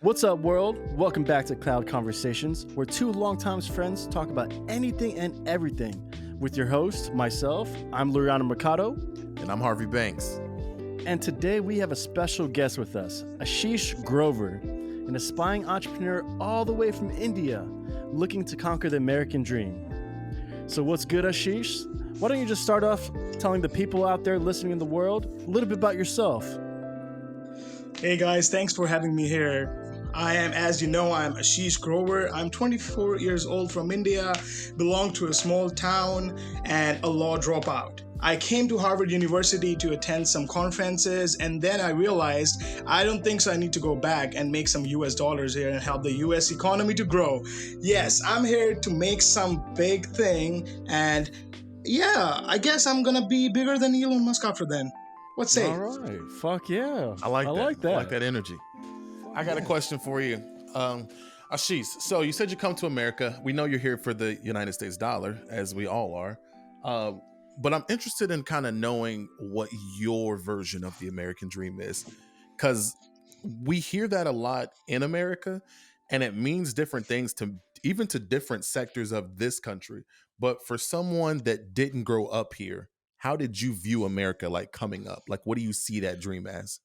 What's up, world? Welcome back to Cloud Conversations, where two longtime friends talk about anything and everything. With your host, myself, I'm Luriano Mercado, And I'm Harvey Banks. and today we have a special guest with us, Ashish Grover, an aspiring entrepreneur all the way from India, looking to conquer the American dream. So, what's good, Ashish? Why don't you just start off telling the people out there listening in the world a little bit about yourself? Hey guys, thanks for having me here. I am, as you know, I'm Ashish Grover. I'm 24 years old from India, belong to a small town, and a law dropout. I came to Harvard University to attend some conferences, and then I realized I don't think so. I need to go back and make some US dollars here and help the US economy to grow. Yes, I'm here to make some big thing, and yeah, I guess I'm gonna be bigger than Elon Musk after then. What All say? right. Fuck yeah. I like that. like that. I like that energy. I got a question for you. Ashish, so you said you come to America. We know you're here for the United States dollar, as we all are. But I'm interested in kind of knowing what your version of the American dream is. Because we hear that a lot in America, and it means different things to even to different sectors of this country. But for someone that didn't grow up here, how did you view America like coming up? Like, what do you see that dream as?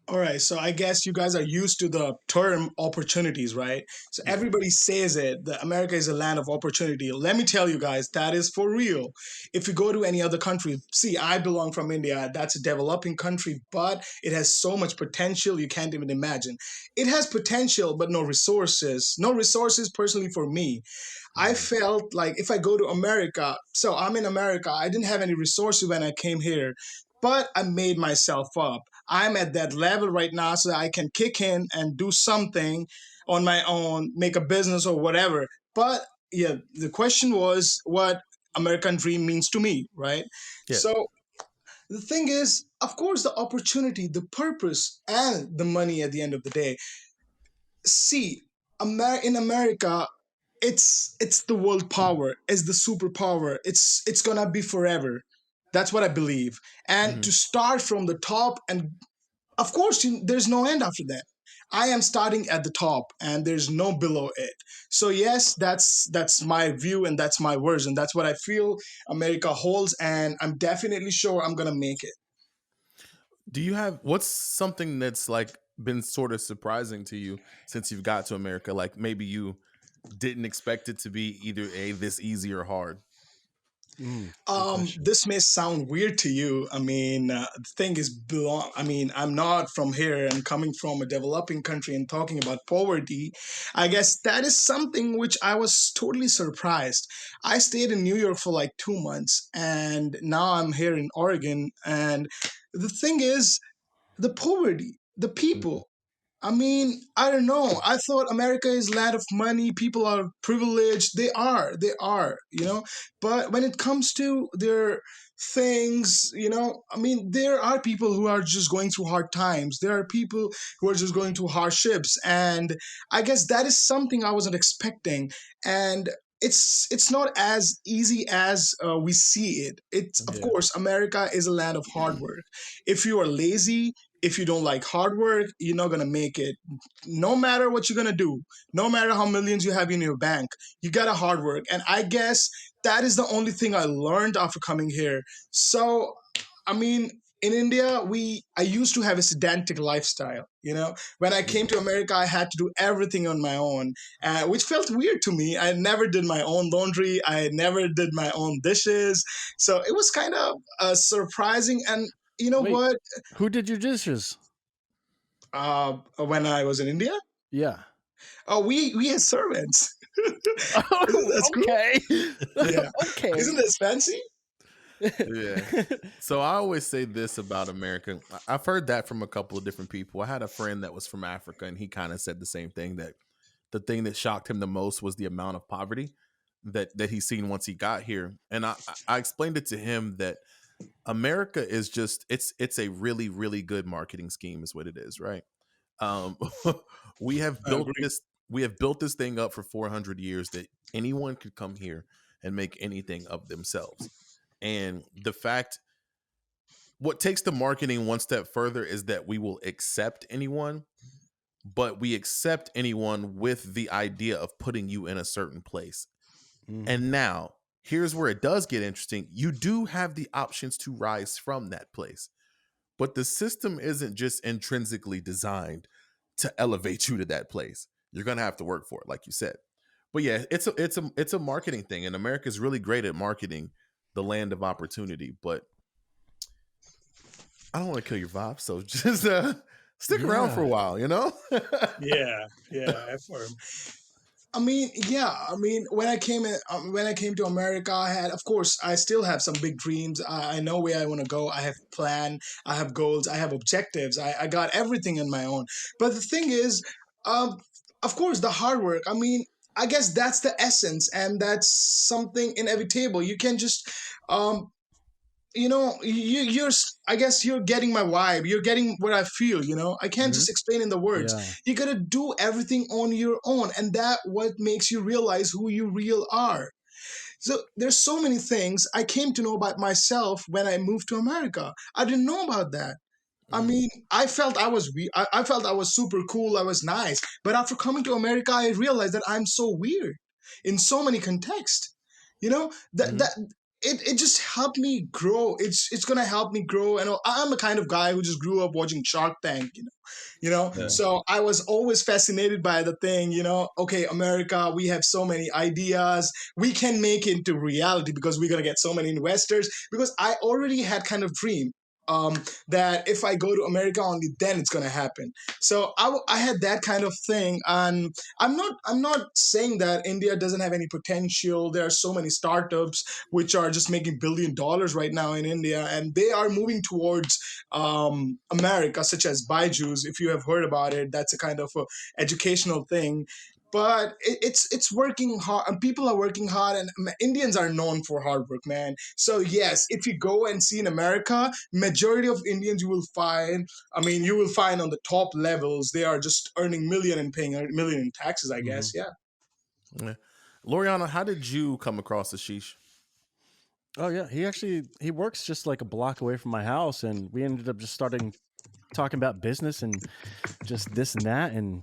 All right, so I guess you guys are used to the term opportunities, right? So Yeah. everybody says it, that America is a land of opportunity. Let me tell you guys, that is for real. If you go to any other country, see, I belong from India. That's a developing country, but it has so much potential you can't even imagine. It has potential, but no resources. No resources personally for me. I Mhm. felt like if I go to America, so I'm in America, I didn't have any resources when I came here, but I made myself up. I'm at that level right now so that I can kick in and do something on my own, make a business or whatever. But yeah, the question was what American dream means to me, right? Yeah. So the thing is, of course, the opportunity, the purpose, and the money at the end of the day. See, in America, it's the world power, it's the superpower. It's gonna be forever. That's what I believe. And Mhm. to start from the top, and of course, there's no end after that. I am starting at the top, and there's no below it. So yes, that's my view, and that's my version. That's what I feel America holds, and I'm definitely sure I'm gonna make it. Do you have what's something that's like been sort of surprising to you since you've got to America? Like maybe you didn't expect it to be either a this easy or hard. Good question. This may sound weird to you. I mean, the thing is, I mean, I'm not from here and coming from a developing country and talking about poverty. I guess that is something which I was totally surprised. I stayed in New York for like 2 months, and now I'm here in Oregon. And the thing is, the poverty, the Mhm. people. I mean, I don't know. I thought America is land of money. People are privileged. They are. But when it comes to their things, I mean, there are people who are just going through hard times. There are people who are just going through hardships, and I guess that is something I wasn't expecting. And it's not as easy as we see it. It's of Yeah. course America is a land of hard work. If you are lazy, if you don't like hard work, you're not gonna make it. No matter what you're gonna do, no matter how millions you have in your bank, you gotta hard work. And I guess that is the only thing I learned after coming here. So, I mean, in India, I used to have a sedantic lifestyle. When I came to America, I had to do everything on my own, which felt weird to me. I never did my own laundry. I never did my own dishes. So it was kind of surprising. And you know Wait, what? who did your dishes? When I was in India. Yeah. Oh, we had servants. Oh, That's cool. okay. Yeah, Okay. isn't this fancy? Yeah. So I always say this about America. I've heard that from a couple of different people. I had a friend that was from Africa, and he kind of said the same thing, that the thing that shocked him the most was the amount of poverty that he's seen once he got here. And I explained it to him that America is just it's a really really good marketing scheme is what it is, right? Um, we have I built agree. this we have built this thing up for 400 years that anyone could come here and make anything of themselves. And the fact what takes the marketing one step further is that we will accept anyone, but we accept anyone with the idea of putting you in a certain place. Mm-hmm. And now, here's where it does get interesting. You do have the options to rise from that place, but the system isn't just intrinsically designed to elevate you to that place. You're gonna have to work for it, like you said. But yeah, it's a marketing thing, and America's really great at marketing the land of opportunity. But I don't want to kill your vibe, so just stick around for Yeah. a while, you know? Yeah, yeah, for I mean, yeah. I mean, when I came to America, I had, of course, I still have some big dreams. I know where I want to go. I have plan. I have goals. I have objectives. I got everything on my own. But the thing is, um, of course, the hard work. I mean, I guess that's the essence, and that's something inevitable. You can just, um, you're, I guess you're getting my vibe, you're getting what I feel. I can't Hmm. just explain in the words. Yeah. You gotta do everything on your own, and that what makes you realize who you real are. So there's so many things I came to know about myself when I moved to America. I didn't know about that. I Mm. mean, I felt I was super cool. I was nice, but after coming to America, I realized that I'm so weird in so many contexts. That Hmm. that it just helped me grow. It's gonna help me grow. And I'm the kind of guy who just grew up watching Shark Tank. Yeah. So I was always fascinated by the thing. Okay, America, we have so many ideas. We can make it into reality because we're gonna get so many investors. Because I already had kind of dream um, that if I go to America, only then it's gonna happen. So I had that kind of thing, and I'm not saying that India doesn't have any potential. There are so many startups which are just making $1 billion right now in India, and they are moving towards America, such as Byju's. If you have heard about it, that's a kind of a educational thing. But it's working hard, and people are working hard, and Indians are known for hard work, man. So yes, if you go and see in America, majority of Indians you will find, I mean, you will find on the top levels, they are just earning million and paying a million in taxes, I Mm-hmm. guess. Yeah. Yeah. Loriana, how did you come across Ashish? Oh yeah, he works just like a block away from my house, and we ended up just starting talking about business and just this and that, and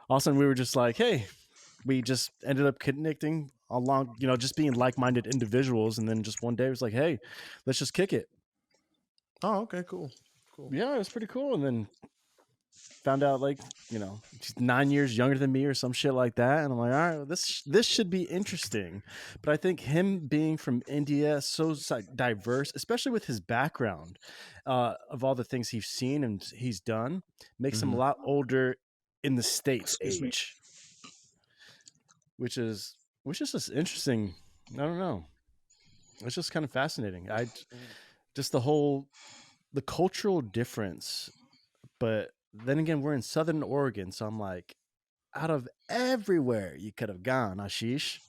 all of a sudden we were just like, hey, we just ended up connecting along, just being like-minded individuals, and then just one day it was like, hey, let's just kick it. Oh, okay, cool. Cool. Yeah, it was pretty cool, and then found out like she's 9 years younger than me or some shit like that, and I'm like, all right, well, this should be interesting. But I think him being from India, so diverse, especially with his background, of all the things he's seen and he's done, makes him a Hmm. lot older in the states Excuse me. age, which is just interesting. I don't know, it's just kind of fascinating. I just the cultural difference. But then again, we're in Southern Oregon, so I'm like, out of everywhere you could have gone, Ashish.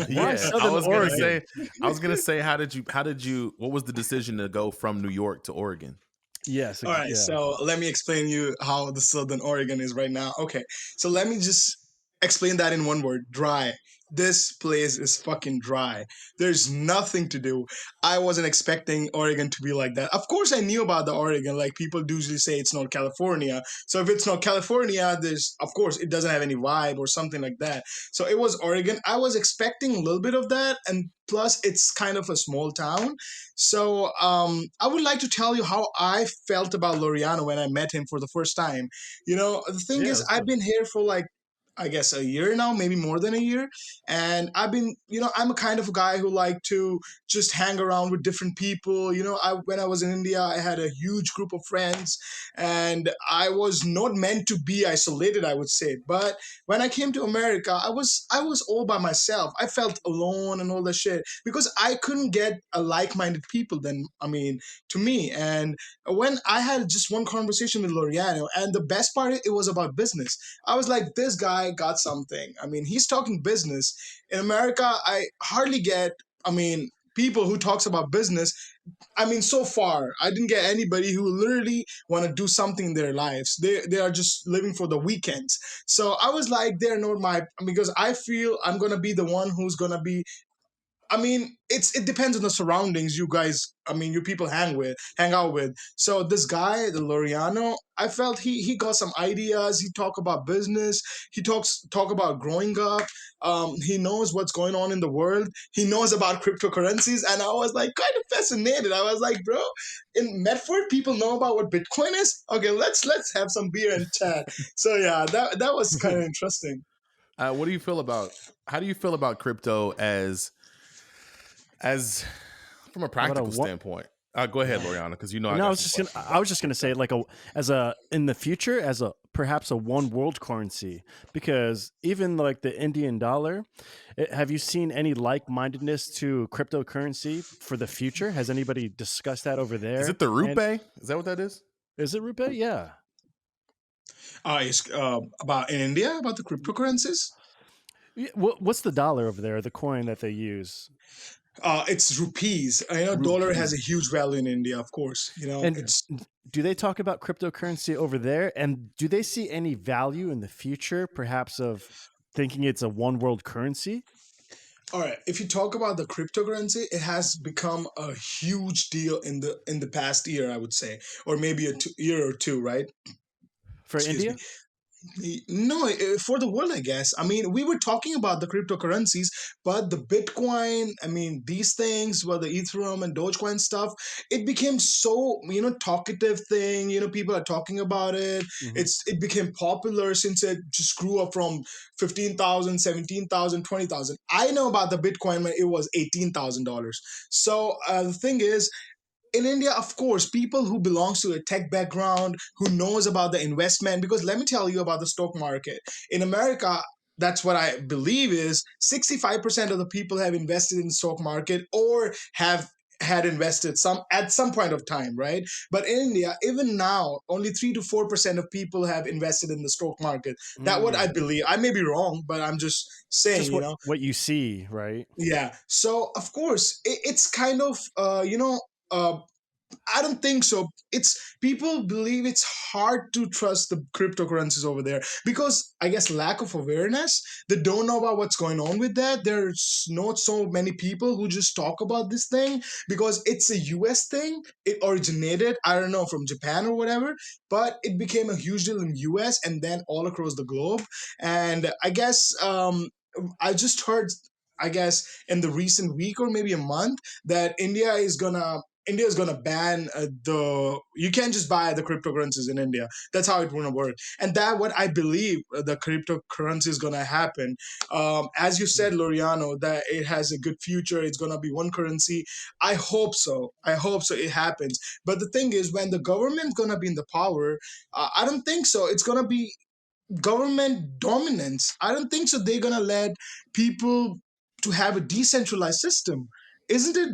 Why Yeah, I Southern was gonna Oregon? say, what was the decision to go from New York to Oregon? Yes, All right, yeah. so let me explain you how the Southern Oregon is right now. Okay, so let me just explain that in one word: dry. This place is fucking dry. There's nothing to do. I wasn't expecting Oregon to be like that. Of course, I knew about the Oregon. Like people do usually say it's not California. So if it's not California, there's of course it doesn't have any vibe or something like that. So it was Oregon. I was expecting a little bit of that, and plus it's kind of a small town. So I would like to tell you how I felt about Loriano when I met him for the first time. The thing Yeah, is, let's I've go. been here for like, I guess a year now, maybe more than a year. And I've been, I'm a kind of a guy who like to just hang around with different people. When I was in India, I had a huge group of friends, and I was not meant to be isolated, I would say. But when I came to America, I was all by myself. I felt alone and all that shit because I couldn't get a like-minded people then, I mean, to me. And when I had just one conversation with Loriano, and the best part, it was about business. I was like, this guy got something. I mean, he's talking business. In America, I hardly get, I mean, people who talks about business. I mean, so far, I didn't get anybody who literally want to do something in their lives. They are just living for the weekends. So I was like, they're not my, because I feel I'm gonna be the one who's gonna be I mean, it depends on the surroundings you guys. I mean, you people hang out with. So this guy, the Loriano, I felt he got some ideas. He talk about business. He talk about growing up. He knows what's going on in the world. He knows about cryptocurrencies, and I was like kind of fascinated. I was like, bro, in Medford, people know about what Bitcoin is. Okay, let's have some beer and chat. So yeah, that was kind of interesting. What do you feel about? How do you feel about crypto as from a How about a practical what? standpoint? Go ahead, Loriana, because you know I No, I got was some just gonna. questions. I was just gonna say, like a as a in the future, as a perhaps a one world currency, because even like the Indian dollar, have you seen any like mindedness to cryptocurrency for the future? Has anybody discussed that over Is there? it the And Rupe? Is that what that is? is it Rupe? Yeah. It's about in India about the cryptocurrencies. What's the dollar over there? The coin that they use? It's rupees. I know dollar has a Rupees. huge value in India, of course. You know, And it's do they talk about cryptocurrency over there? And do they see any value in the future, perhaps of thinking it's a one world currency? all right. If you talk about the cryptocurrency, it has become a huge deal in the past year, I would say, or maybe year or two, right? For Excuse me. India? No, for the world, I guess. I mean, we were talking about the cryptocurrencies, but the Bitcoin, I mean, these things, well, the Ethereum and Dogecoin stuff, it became so, talkative thing. People are talking about it. Hmm. It became popular since it just grew up from 15,000, 17,000, 20,000. I know about the Bitcoin when it was $18,000. So the thing is, in India, of course, people who belongs to a tech background, who knows about the investment, because let me tell you about the stock market. In America, that's what I believe is 65% of the people have invested in the stock market or have had invested some at some point of time, right? But in India, even now, only 3 to 4% of people have invested in the stock market. That what I Mm. believe. I may be wrong, but I'm just saying, Just what you see, right? yeah. So of course, it's kind of I don't think so. It's people believe it's hard to trust the cryptocurrencies over there because I guess lack of awareness. They don't know about what's going on with that. There's not so many people who just talk about this thing because it's a US thing. It originated, I don't know, from Japan or whatever, but it became a huge deal in US and then all across the globe. And I guess I just heard I guess in the recent week or maybe a month that India is gonna ban the. You can't just buy the cryptocurrencies in India. That's how it wanna work, and that what I believe the cryptocurrency is gonna happen. As you said, Loriano, that it has a good future. It's gonna be one currency. I hope so. I hope so. It happens. But the thing is, when the government's gonna be in the power, I don't think so. It's gonna be government dominance. I don't think so. They're gonna let people to have a decentralized system. Isn't it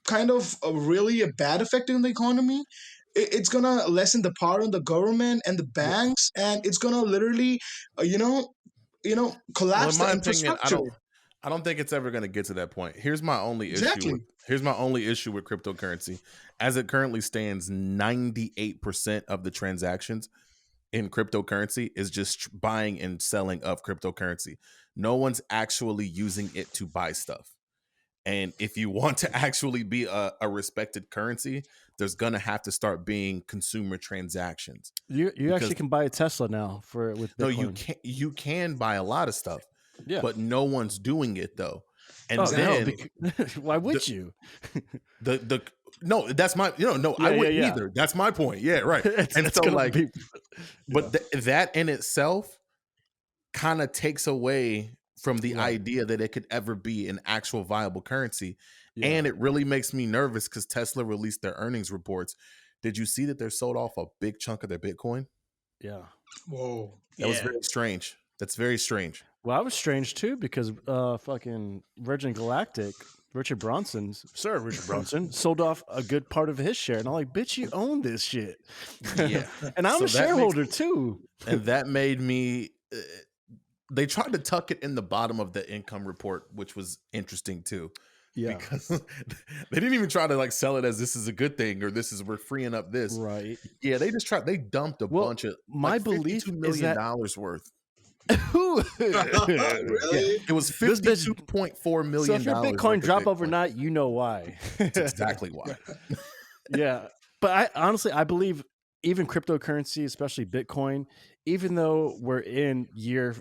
kind of really a bad effect in the economy? It's gonna lessen the power of the government and the Well, banks, and it's gonna literally, Well, in collapse the my opinion, I infrastructure. don't. I don't think it's ever going to get to that point. Exactly. Here's my only issue with cryptocurrency. As it currently stands, 98% of the transactions in cryptocurrency is just buying and selling of cryptocurrency. No one's actually using it to buy stuff. And if you want to actually be a respected currency, there's gonna have to start being consumer transactions. you actually Because can buy a Tesla now for with no, Bitcoin. you can buy a lot of stuff, Yeah. but no one's doing it though. And Oh no, Exactly. then why the would you? the no, that's my no, I Yeah, yeah, wouldn't yeah. either. That's my point. Yeah, right. And It's so gonna like, be. Yeah. but that in itself kind of takes away from the Right. idea that it could ever be an actual viable currency. Yeah. And it really makes me nervous because Tesla released their earnings reports. Did you see that they're sold off a big chunk of their Bitcoin? Yeah. Whoa. That was Yeah. very strange. That's very strange. Well, I was strange too because fucking Virgin Galactic, Richard Bronson, sold off a good part of his share, and I'm like, bitch, you own this shit, Yeah. and I'm a So shareholder too. that made me. They tried to tuck it in the bottom of the income report, which was interesting too, Yeah. because they didn't even try to like sell it as this is a good thing or this is we're freeing up this. Right. Yeah, they just tried. They dumped a Well, bunch of my like belief $52 is million that worth. Yeah, Really? it was This bitch. $52.4 million. So if your worth Bitcoin of drop Bitcoin. overnight, you know why. That's exactly why. Yeah, but I honestly I believe even cryptocurrency, especially Bitcoin, even though we're in year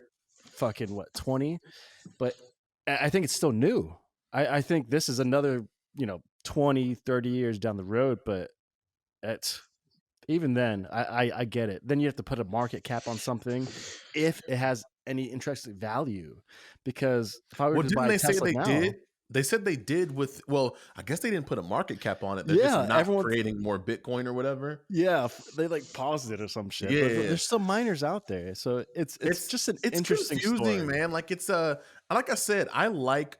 fucking what 20, but I think it's still new. I think this is another 20, 30 years down the road, but it's even then I get it. Then you have to put a market cap on something if it has any intrinsic value, because if I were Well, to didn't buy a they say Tesla they did? now, They said they did with, well, I guess they didn't put a market cap on it. They're just yeah, not everyone. creating more Bitcoin or whatever. Yeah, they like paused it or some shit, Yeah, but yeah, yeah. there's still miners out there, so it's It's just an it's interesting confusing, story. man. Like it's like I said, I like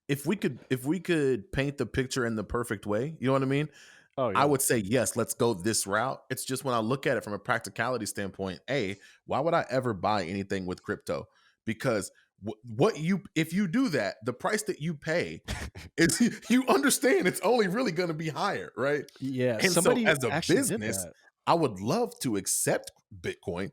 if we could paint the picture in the perfect way, you know what I mean? Oh I yeah, would say yes, let's go this route. It's just when I look at it from a practicality standpoint, why would I ever buy anything with crypto? Because what you if you do that, the price that you pay, it's you understand it's only really going to be higher, right? yeah. And so Somebody as a actually did business, that. I would love to accept Bitcoin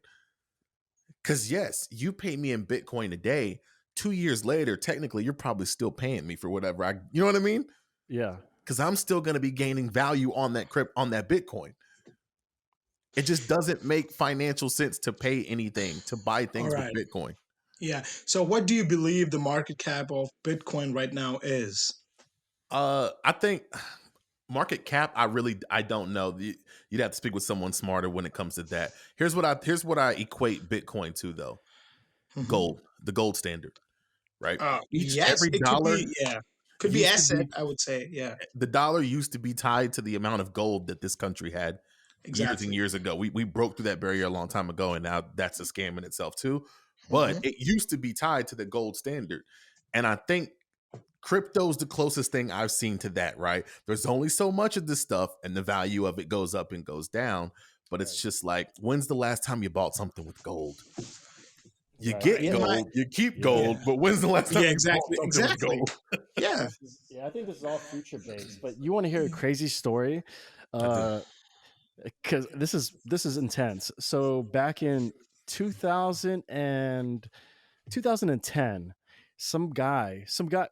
because yes, you pay me in Bitcoin today. 2 years later, technically, you're probably still paying me for whatever you know what I mean? Yeah, Because I'm still going to be gaining value on that on that Bitcoin. It just doesn't make financial sense to pay anything to buy All things with right. Bitcoin. Yeah. So, what do you believe the market cap of Bitcoin right now is? I think market cap. I don't know. You'd have to speak with someone smarter when it comes to that. Here's what I equate Bitcoin to though. Hmm. Gold, the gold standard, right? Yes, Every it could dollar be. Yeah, could be used to asset. be I would say. Yeah, the dollar used to be tied to the amount of gold that this country had years and exactly. years ago. We broke through that barrier a long time ago, and now that's a scam in itself too. But Hmm. it used to be tied to the gold standard, and I think crypto's the closest thing I've seen to that. Right? There's only so much of this stuff, and the value of it goes up and goes down. But it's right, just like, when's the last time you bought something with gold? You right. get Yeah, gold, you keep yeah. Yeah. gold, but when's the last time Yeah. you bought Exactly. something with Exactly. gold? Yeah. I think this is all future based. But you want to hear a crazy story? I do. Because this is intense. So back in 2000 and 2010, some guy some guy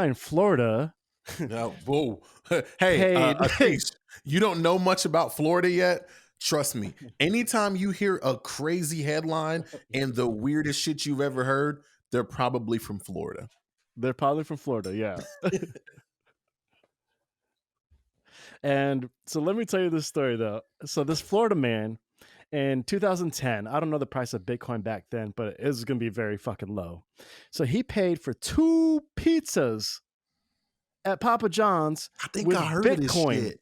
in Florida No, whoa. Hey, paid Ashish, you don't know much about Florida yet? Trust me. Anytime you hear a crazy headline and the weirdest shit you've ever heard, they're probably from Florida. they're probably from Florida, yeah. And so let me tell you this story though. So this Florida man in 2010, I don't know the price of Bitcoin back then, but it was going to be very fucking low. So he paid for 2 pizzas at Papa John's I think I with heard of this Bitcoin. shit.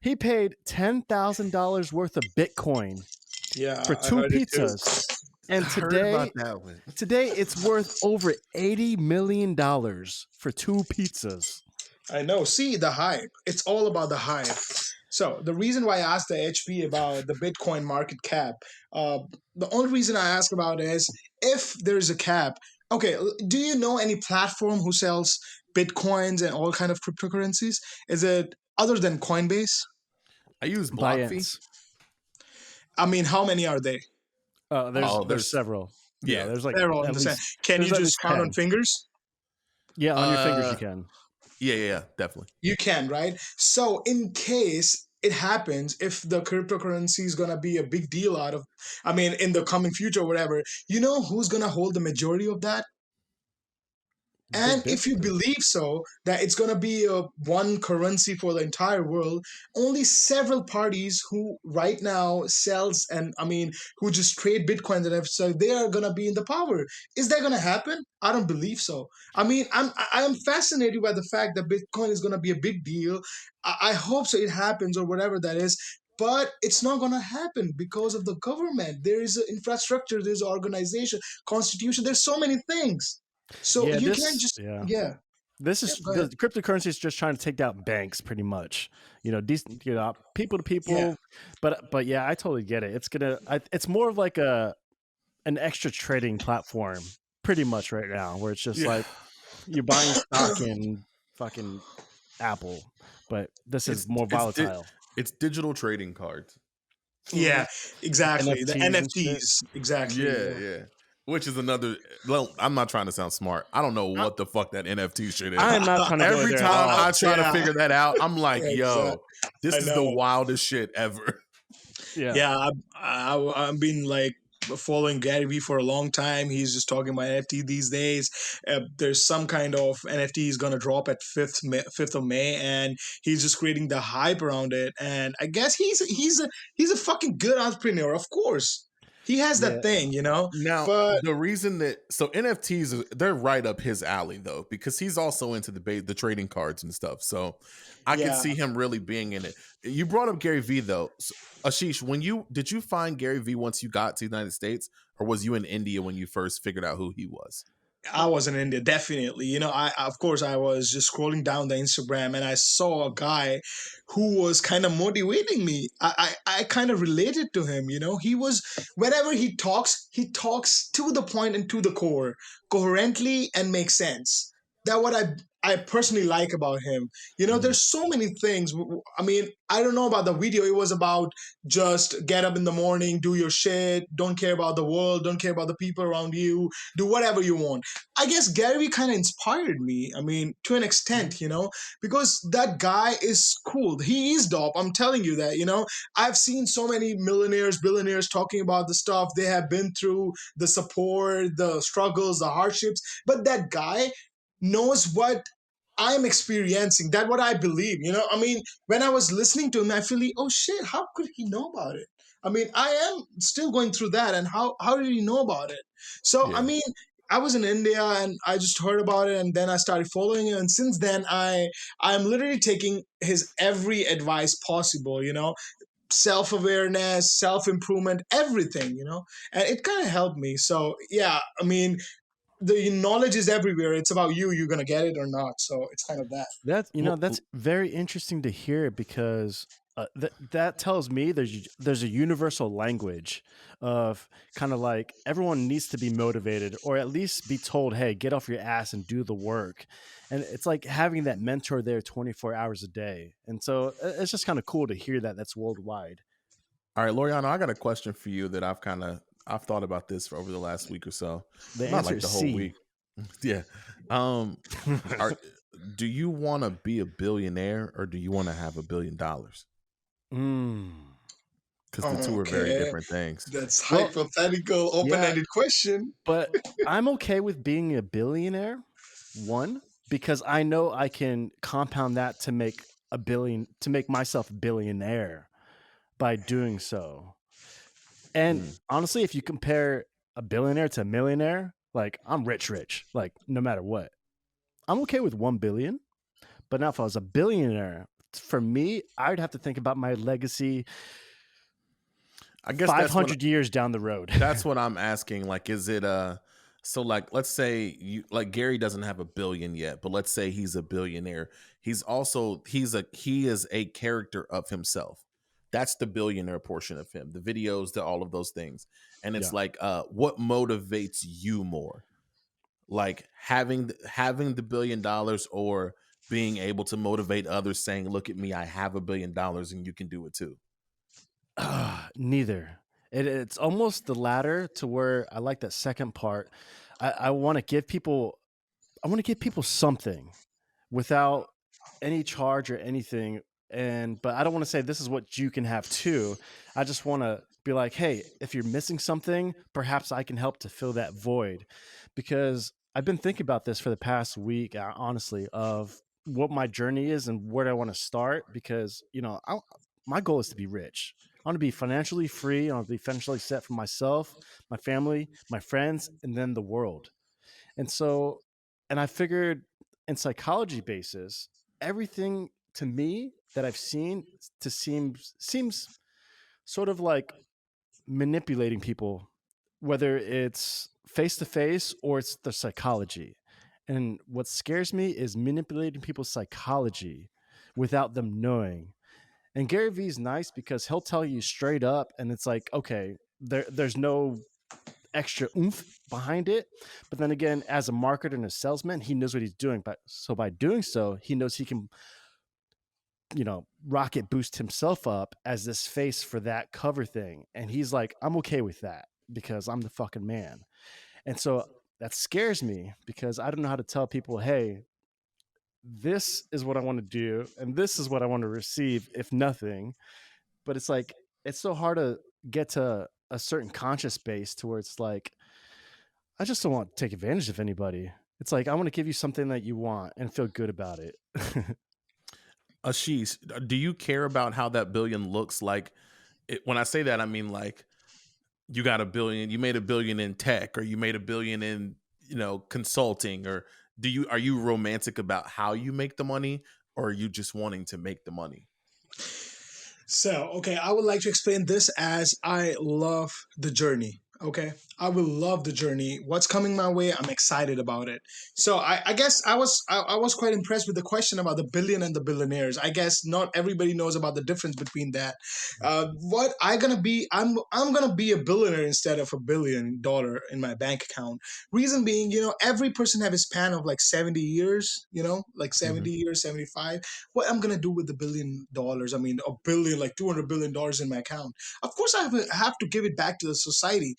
He paid $10,000 worth of Bitcoin for Yeah. I two heard it too. pizzas. I And heard about today, that one. today it's worth over $80 million for 2 pizzas. I know. See the hype. It's all about the hype. So the reason why I asked the HP about the Bitcoin market cap, uh, the only reason I ask about it is if there's a cap. Okay, do you know any platform who sells Bitcoins and all kind of cryptocurrencies? Is it other than Coinbase? I use BlockFi. Binance. I mean, how many are they? There's Oh, there's several. Yeah, yeah. there's like They're all in at the same. least Can there's you at just least count on 10. fingers? Yeah, on your fingers you Uh can. yeah, definitely. You can, right? So in case it happens, if the cryptocurrency is gonna be a big deal out of, I mean, in the coming future, or whatever, you know who's gonna hold the majority of that? Big And if you businesses. believe so, that it's going to be a one currency for the entire world, only several parties who right now sells and I mean who just trade Bitcoin and so they are going to be in the power. Is that going to happen? I don't believe so. I mean, I am fascinated by the fact that Bitcoin is going to be a big deal. I hope so. It happens or whatever that is. But it's not going to happen because of the government. There is an infrastructure, there's an organization, constitution. There's so many things. So Yeah, you can't this just yeah. yeah. This Yeah, is go the ahead. cryptocurrency is just trying to take down banks pretty much. Decent, people to Yeah. people. But yeah, I totally get it. It's more of like an extra trading platform pretty much right now where it's just Yeah. like you're buying stock in fucking Apple, but this is It's more it's di- volatile. it's digital trading cards. Yeah, exactly. The NFTs and shit. NFTs, exactly. Yeah, yeah. Which is another. Well, I'm not trying to sound smart. I don't know I, what the fuck that NFT shit is. I am not trying to go Every there at time I all. try to Yeah, figure that out, I'm like, exactly. yo, I this is the know. wildest shit ever. Yeah. Yeah, I've been like following Gary Vee for a long time. He's just talking about NFT these days. There's some kind of NFT is gonna drop at 5th of May, and he's just creating the hype around it. And I guess he's a fucking good entrepreneur. Of course, he has that Yeah. thing, you know. Now, But the reason that so NFTs they're right up his alley though, because he's also into the trading cards and stuff. So I could yeah, see him really being in it. You brought up Gary Vee though. So, Ashish, when you did you find Gary Vee once you got to the United States, or was you in India when you first figured out who he was? I was in India, definitely. You know, I of course I was just scrolling down the Instagram and I saw a guy who was kind of motivating me. I kind of related to him. You know, he was whenever he talks to the point and to the core, coherently and makes sense. That what I personally like about him. You know, Mhm. there's so many things. I mean, I don't know about the video. It was about just get up in the morning, do your shit, don't care about the world, don't care about the people around you, do whatever you want. I guess Gary Vee kind of inspired me. I mean, to an extent, you know, because that guy is cool. He is dope. I'm telling you that, you know. I've seen so many millionaires, billionaires talking about the stuff they have been through, the support, the struggles, the hardships. But that guy knows what I'm experiencing. That's what I believe. You know, I mean, when I was listening to him, I feel like, oh shit, how could he know about it? I mean, I am still going through that, and how did he know about it? So, I Yeah. mean, I was in India and I just heard about it, and then I started following him, and since then, I'm literally taking his every advice possible. You know, self awareness, self improvement, everything. You know, and it kind of helped me. So, yeah, I mean, the knowledge is everywhere. It's about you. You're gonna get it or not. So it's kind of that. That's Well, that's very interesting to hear because that tells me there's a universal language of kind of like everyone needs to be motivated or at least be told, hey, get off your ass and do the work. And it's like having that mentor there 24 hours a day. And so it's just kind of cool to hear that that's worldwide. all right, Loriano, I got a question for you that I've thought about this for over the last week or so. The Not answer like is the whole C. week. Yeah. Um are do you want to be a billionaire or do you want to have $1 billion? Mm. Because the two are very Okay, different things. that's Well, hypothetical, yeah, open-ended question. but I'm okay with being a billionaire. One, because I know I can compound that to make to make myself a billionaire by doing so. And Mm. honestly, if you compare a billionaire to a millionaire, like I'm rich, like no matter what. I'm okay with 1 billion, but now if I was a billionaire, for me, I'd have to think about my legacy I guess 500 years down the road. that's what I'm asking. Like, is it so like let's say you like Gary doesn't have a billion yet, but let's say he's a billionaire. He is a character of himself. That's the billionaire portion of him. The videos, all of those things. And it's Yeah. like what motivates you more? Like having the $1 billion or being able to motivate others saying, "Look at me, I have $1 billion and you can do it too." Neither. It's almost the latter to where I like that second part. I want to give people something without any charge or anything. And but I don't want to say this is what you can have too. I just want to be like, hey, if you're missing something, perhaps I can help to fill that void. Because I've been thinking about this for the past week, honestly, of what my journey is and where I want to start. Because my goal is to be rich. I want to be financially free. I want to be financially set for myself, my family, my friends, and then the world. And so, and I figured in psychology basis, everything to me that I've seen to seems sort of like manipulating people, whether it's face to face or it's the psychology. And what scares me is manipulating people's psychology without them knowing. And Gary Vee's nice because he'll tell you straight up, and it's like, okay, there's no extra oomph behind it. But then again, as a marketer and a salesman, he knows what he's doing. But so by doing so, he knows he can rocket boost himself up as this face for that cover thing. And he's like, I'm okay with that because I'm the fucking man. And so that scares me because I don't know how to tell people, hey, this is what I want to do and this is what I want to receive, if nothing. But it's like, it's so hard to get to a certain conscious base to where it's like, I just don't want to take advantage of anybody. It's like, I want to give you something that you want and feel good about it. Ashish, do you care about how that billion looks like? When I say that, I mean like you got a billion, you made a billion in tech, or you made a billion in consulting, or are you romantic about how you make the money, or are you just wanting to make the money? So, okay, I would like to explain this as I love the journey. Okay, I will love the journey. What's coming my way, I'm excited about it. So, I guess I was quite impressed with the question about the billion and the billionaires. I guess not everybody knows about the difference between that. What I gonna be? I'm gonna be a billionaire instead of $1 billion in my bank account. Reason being, every person have a span of like 70 years. Like Hmm. 70 years, 75. What I'm gonna do with the $1 billion? I mean, a billion, like $200 billion in my account. Of course, I have to give it back to the society.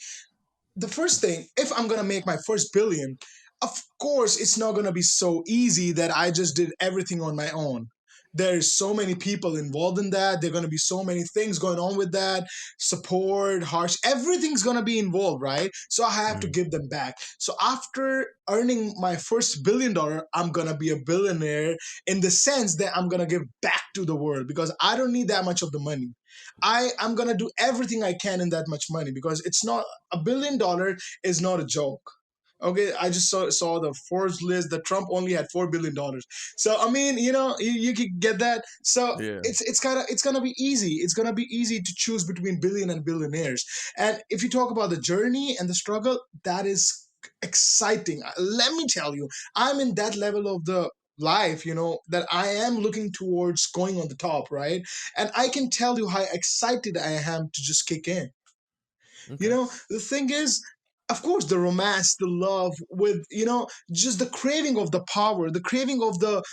The first thing, if I'm gonna make my first billion, of course, it's not gonna be so easy that I just did everything on my own. There's so many people involved in that. There are gonna be so many things going on with that. Support, harsh, everything's gonna be involved, right? So I have to Hmm. give them back. So after earning my first $1 billion, I'm gonna be a billionaire in the sense that I'm gonna give back to the world because I don't need that much of the money. I'm gonna do everything I can in that much money because it's not $1 billion is not a joke. Okay, I just saw the Forbes list that Trump only had $4 billion. So I mean, you can get that. So Yeah. it's gonna be easy. It's gonna be easy to choose between billion and billionaires. And if you talk about the journey and the struggle, that is exciting. Let me tell you, I'm in that level of the life, that I am looking towards going on the top, right? And I can tell you how excited I am to just kick in. Okay. The thing is, of course, the romance, the love, with just the craving of the power, the craving of the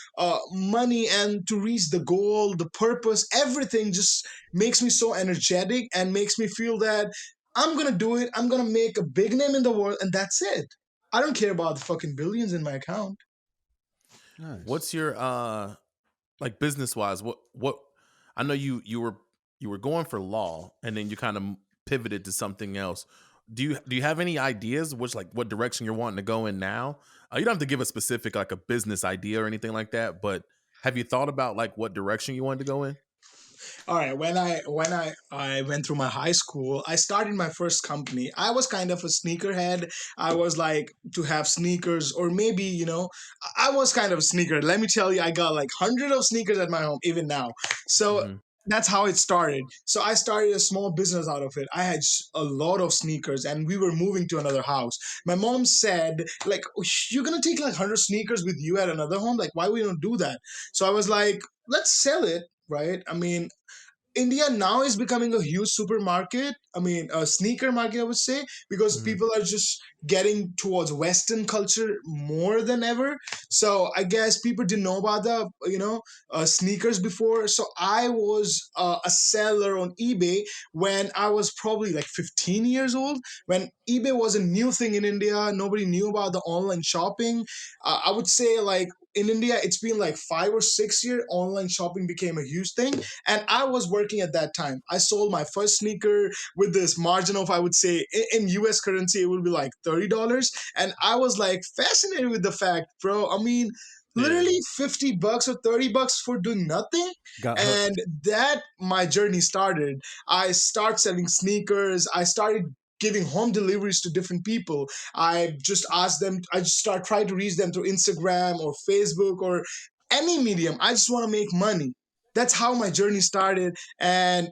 money, and to reach the goal, the purpose, everything just makes me so energetic and makes me feel that I'm gonna do it. I'm gonna make a big name in the world, and that's it. I don't care about the fucking billions in my account. Nice. What's your like business wise? What I know you were going for law, and then you kind of pivoted to something else. Do you have any ideas which, like, what direction you're wanting to go in now? You don't have to give a specific, like, a business idea or anything like that, but have you thought about like what direction you wanted to go in? All right, when I went through my high school, I started my first company. I was kind of a sneakerhead. I was like to have sneakers, or maybe I was kind of a sneaker. Let me tell you, I got like hundred of sneakers at my home even now. So Hmm. that's how it started. So I started a small business out of it. I had a lot of sneakers, and we were moving to another house. My mom said, like, "You're gonna take like 100 sneakers with you at another home? Like, why we don't do that?" So I was like, "Let's sell it." Right? I mean, India now is becoming a huge supermarket. I mean, a sneaker market, I would say, because Hmm. people are just getting towards Western culture more than ever. So I guess people didn't know about the sneakers before. So I was a seller on eBay when I was probably like 15 years old. When eBay was a new thing in India, nobody knew about the online shopping. I would say like in India, it's been like 5 or 6 years. Online shopping became a huge thing, and I was working at that time. I sold my first sneaker with this margin of, I would say, in US currency, it would be like $30. And I was like fascinated with the fact, bro. I mean, Yeah. literally $50 or $30 for doing nothing. Got And hooked. that my journey started. I start selling sneakers. I started giving home deliveries to different people. I just asked them, I just start trying to reach them through Instagram or Facebook or any medium. I just want to make money. That's how my journey started, and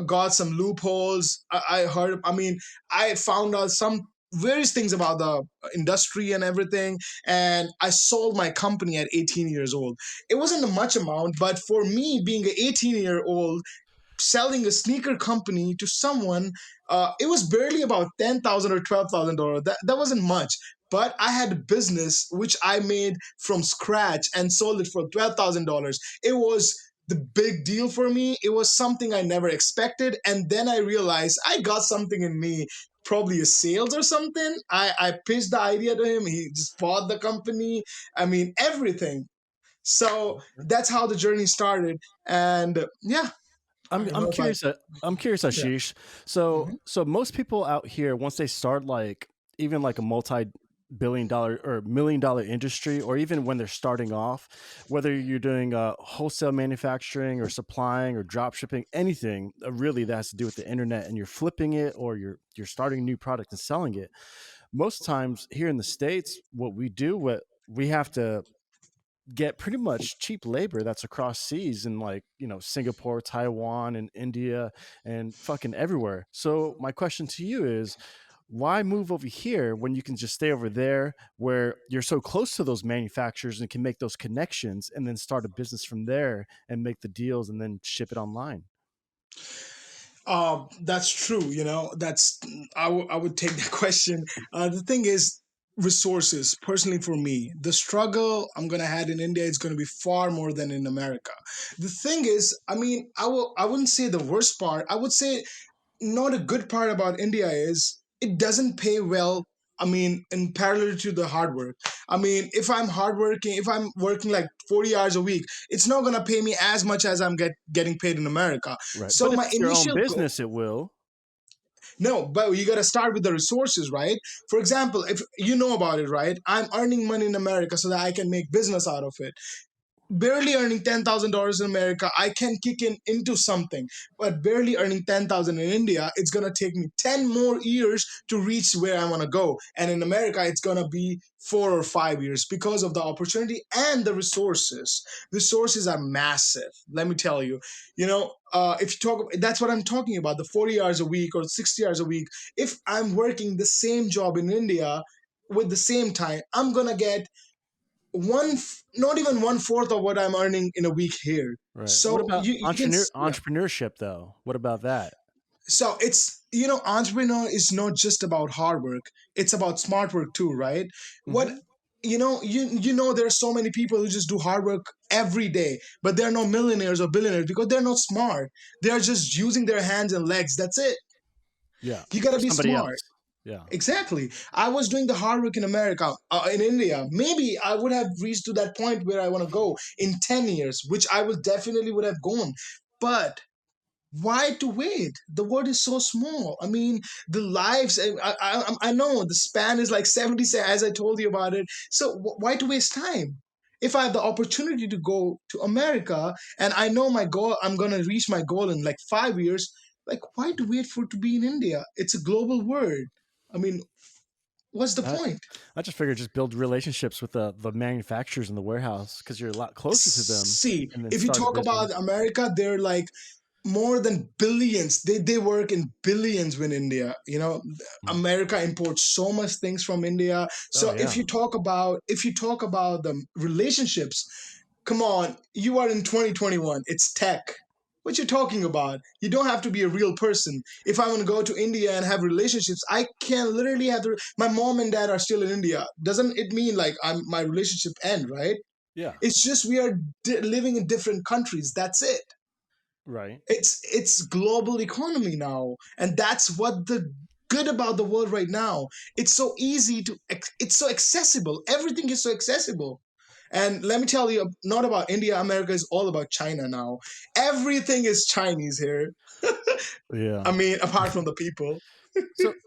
got some loopholes. I heard, I mean, I found out some various things about the industry and everything, and I sold my company at 18 years old. It wasn't a much amount, but for me being an 18-year-old selling a sneaker company to someone, it was barely about 10,000 or $12,000. That wasn't much. But I had a business which I made from scratch and sold it for $12,000. It was the big deal for me. It was something I never expected. And then I realized I got something in me, probably a sales or something. I pitched the idea to him. He just bought the company. I mean, everything. So that's how the journey started. And yeah, I I'm don't I'm know if I, curious. I'm curious, yeah. Ashish. So most people out here, once they start like even like a multi-billion-dollar or million-dollar industry, or even when they're starting off, whether you're doing wholesale manufacturing or supplying or drop shipping, anything really that has to do with the internet, and you're flipping it or you're starting a new product and selling it. Most times here in the States, what we have to get pretty much cheap labor that's across seas in, like, Singapore, Taiwan, and India, and fucking everywhere. So my question to you is, why move over here when you can just stay over there where you're so close to those manufacturers and can make those connections and then start a business from there and make the deals and then ship it online? That's true. That's I would take that question. The thing is, resources. Personally, for me, the struggle I'm gonna have in India is gonna be far more than in America. The thing is, I mean, I wouldn't say the worst part. I would say not a good part about India is it doesn't pay well. I mean, in parallel to the hard work. I mean, if I'm working like 40 hours a week, it's not gonna pay me as much as I'm getting paid in America. Right. So But if my it's your own initial goal, business, it will. no, but you got to start with the resources, right? For example, if you know about it, right? I'm earning money in America so that I can make business out of it. Barely earning $10,000 in America, I can kick in into something. But barely earning 10,000 in India, it's gonna take me 10 more years to reach where I want to go. And in America, it's gonna be 4 or 5 years because of the opportunity and the resources. Resources are massive. Let me tell you. If you talk, that's what I'm talking about. The 40 hours a week or 60 hours a week. If I'm working the same job in India with the same time, I'm gonna get not even one fourth of what I'm earning in a week here. Right. What So about you can, yeah. entrepreneurship though? What about that? So it's, entrepreneur is not just about hard work. It's about smart work too, right? What Hmm. there are so many people who just do hard work every day, but they're not millionaires or billionaires because they're not smart. They're just using their hands and legs. That's it. Yeah. You got For to be somebody smart. else. Yeah. Exactly. I was doing the hard work in America, in India. Maybe I would have reached to that point where I want to go in 10 years, which I would definitely would have gone. But why to wait? The world is so small. I mean, the lives, I know the span is like 70, as I told you about it. So why to waste time? If I have the opportunity to go to America and I know my goal, I'm going to reach my goal in like 5 years, like why to wait for it to be in India? It's a global world. I mean, what's the I, point? I just figured just build relationships with the manufacturers in the warehouse because you're a lot closer to them, See, and then if you start a talk about business. America, they're like more than billions. They work in billions with India. Mm. America imports so much things from India. Oh So yeah. if you talk about the relationships, come on, you are in 2021. It's tech. What you talking about? You don't have to be a real person. If I want to go to India and have relationships, I can literally have my mom and dad are still in India. Doesn't it mean like my relationship end, right? Yeah. It's just we are living in different countries. That's it. Right. It's global economy now, and that's what the good about the world right now. It's so easy to. It's so accessible. Everything is so accessible. And let me tell you, not about India. America is all about China now. Everything is Chinese here. Yeah. I mean, apart from the people.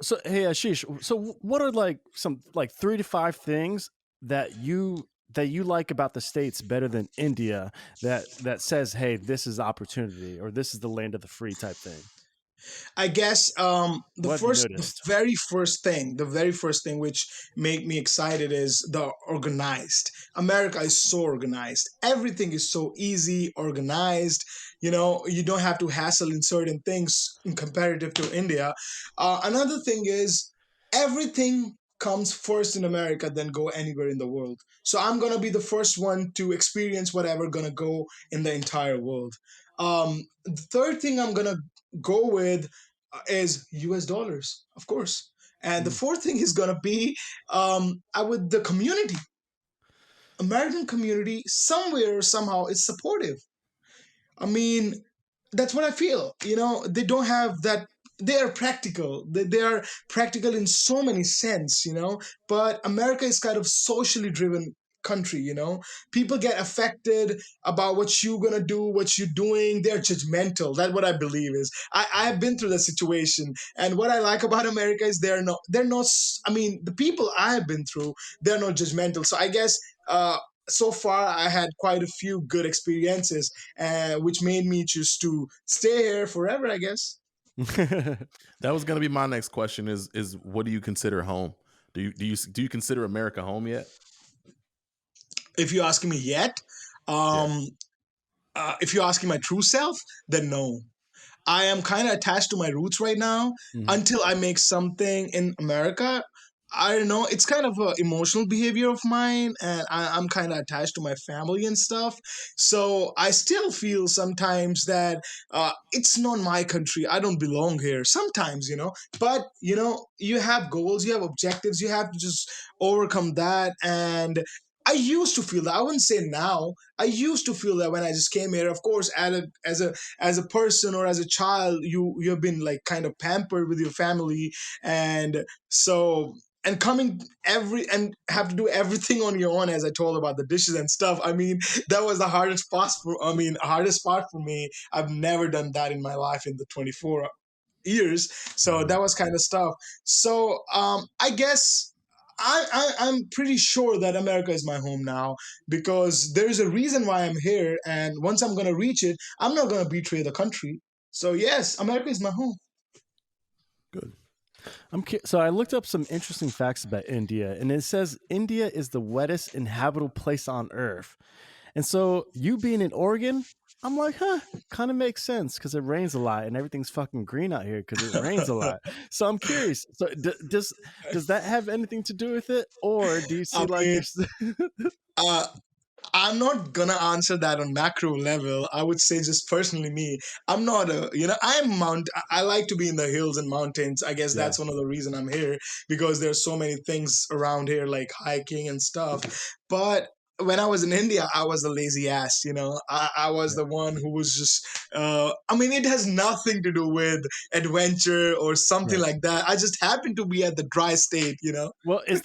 So hey Ashish, so what are like some like 3 to 5 things that you like about the States better than India that says, hey, this is opportunity or this is the land of the free type thing? I guess What have you noticed? the very first thing which make me excited is the organized. America is so organized. Everything is so easy, organized. You don't have to hassle in certain things in comparative to India. Another thing is everything comes first in America, then go anywhere in the world. So I'm gonna be the first one to experience whatever gonna go in the entire world. The third thing I'm gonna go with is US dollars, of course. And the Mm. fourth thing is going to be I would the community. American community somewhere somehow is supportive. I mean, that's what I feel. They don't have that. They are practical. They are practical in so many sense. But America is kind of socially driven country. People get affected about what you're gonna do, what you're doing. They're judgmental. That's what I believe is. I have been through the situation, and what I like about America is they're not. I mean, the people I have been through, they're not judgmental. So I guess. So far, I had quite a few good experiences, which made me choose to stay here forever, I guess. That was going to be my next question. Is what do you consider home? Do you consider America home yet? If you're asking me yet, Yeah. um, if you're asking my true self, then no. I am kind of attached to my roots right now Mhm. until I make something in America. I don't know. It's kind of an emotional behavior of mine, and I'm kind of attached to my family and stuff. So I still feel sometimes that it's not my country. I don't belong here. Sometimes. But you have goals, you have objectives, you have to just overcome that. And I used to feel that. I wouldn't say now. I used to feel that when I just came here. Of course, as a person or as a child, you have been like kind of pampered with your family, and so and coming every and have to do everything on your own, as I told about the dishes and stuff. I mean, that was the hardest part for me. I've never done that in my life in the 24 years. So Mhm. that was kind of stuff. So I guess I'm pretty sure that America is my home now, because there's a reason why I'm here, and once I'm gonna reach it, I'm not gonna betray the country. So yes, America is my home. Good. So I looked up some interesting facts about India, and it says India is the wettest inhabitable place on Earth. And so you being in Oregon, I'm like, huh, kind of makes sense because it rains a lot and everything's fucking green out here because it rains a lot. So I'm curious. So does that have anything to do with it, or do you see I like mean, you're? uh, I'm not gonna answer that on macro level. I would say just personally me. I'm not I'm mount. I like to be in the hills and mountains. I guess Yeah. that's one of the reason I'm here, because there's so many things around here like hiking and stuff. But when I was in India, I was a lazy ass. I was Yeah. the one who was just. I mean, it has nothing to do with adventure or something Right. like that. I just happened to be at the dry state. Well, is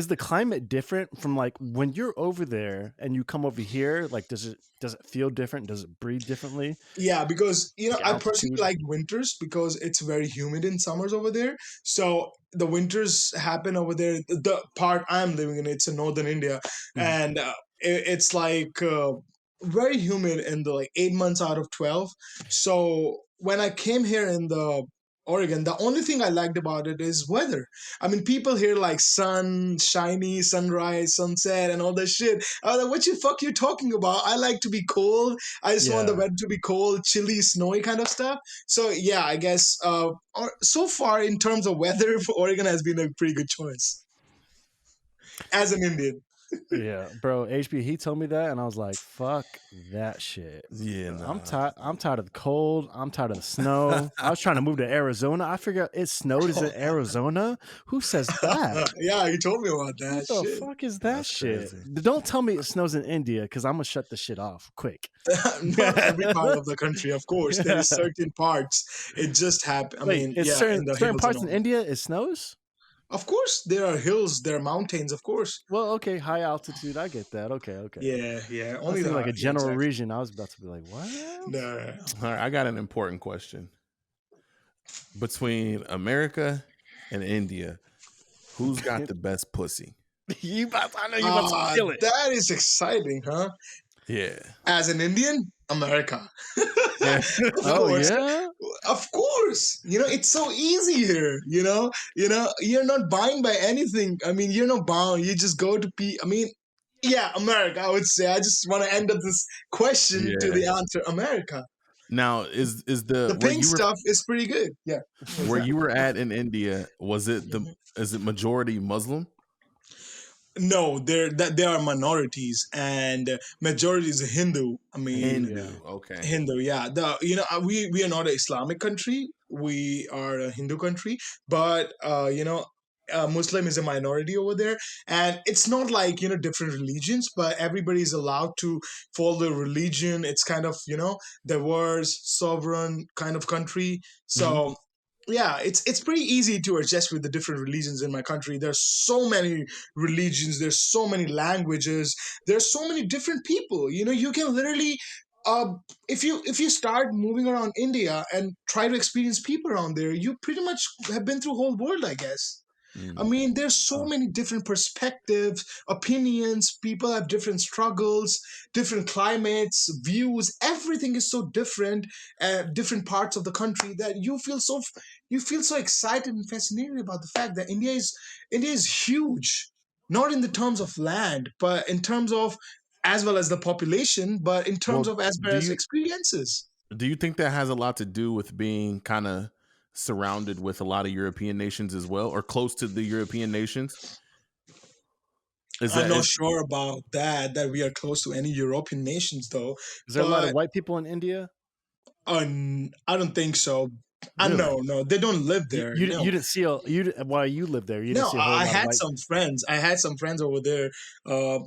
the climate different from like when you're over there and you come over here? Like, does it feel different? Does it breathe differently? Yeah, because Like I personally altitude? like winters because it's very humid in summers over there. So the winters happen over there. The part I'm living in, it's in northern India, Mhm. and it's like very humid in the like 8 months out of 12. So when I came here in the Oregon, the only thing I liked about it is weather. I mean, people here like sun, shiny, sunrise, sunset, and all that shit. I was like, what the fuck you talking about? I like to be cold. I just want the Yeah. weather to be cold, chilly, snowy kind of stuff. So yeah, I guess so far in terms of weather, Oregon has been a pretty good choice as an Indian. Yeah, bro. HB, he told me that, and I was like, "Fuck that shit." Yeah, I'm nah. tired. I'm tired of the cold. I'm tired of the snow. I was trying to move to Arizona. I figured out it snowed is in Arizona. Who says that? Yeah, you told me about What that the shit. fuck is that That's shit? crazy. Don't tell me it snows in India because I'm gonna shut the shit off quick. Not every part of the country, of course. There is certain parts. It just happened. I Wait, mean, it's yeah, certain in the certain hills and parts in all. India it snows. Of course, there are hills, there are mountains. Of course. Well, okay, high altitude. I get that. Okay, okay. Yeah, yeah. I was Only thinking like the a yeah, general exactly. region. I was about to be like, what? No. All right, I got an important question. Between America and India, who's got the best pussy? I know you about to kill it. That is exciting, huh? Yeah. As an Indian, America. Yeah. Of Oh course. yeah. Of course. It's so easy here, you're not bound by anything. I mean, you're not bound. You just go to I mean, yeah, America, I would say. I just want to end up this question to Yeah. the answer America. Now, is the The pink stuff is pretty good. Yeah. What's where that? you were at in India, was it the Mhm. is it majority Muslim? No, there are minorities, and majority is Hindu. I mean, Yeah. Hindu. Okay. Hindu, yeah. We are not an Islamic country. We are a Hindu country, but Muslim is a minority over there, and it's not like different religions, but everybody is allowed to follow their religion. It's kind of diverse, sovereign kind of country. Hmm. So yeah, it's pretty easy to adjust with the different religions in my country. There's so many religions, there's so many languages, there's so many different people. You can literally uh, if you start moving around India and try to experience people around there, you pretty much have been through whole world, I guess. I Mm. mean, there's so Oh. many different perspectives, opinions. People have different struggles, different climates, views. Everything is so different at different parts of the country that you feel so excited and fascinated about the fact that India is huge, not in the terms of land, but in terms of as well as the population, but in terms Well, of as well do as you experiences. do you think that has a lot to do with being kind of surrounded with a lot of European nations as well, or close to the European nations? Is I'm that not is sure about that we are close to any European nations though, Is there a lot of but white people in India? I don't think so. Really? No, they don't live You there. you, No, you didn't see while you lived there. You didn't no. see a whole I lot of had white. some friends. I had some friends over there.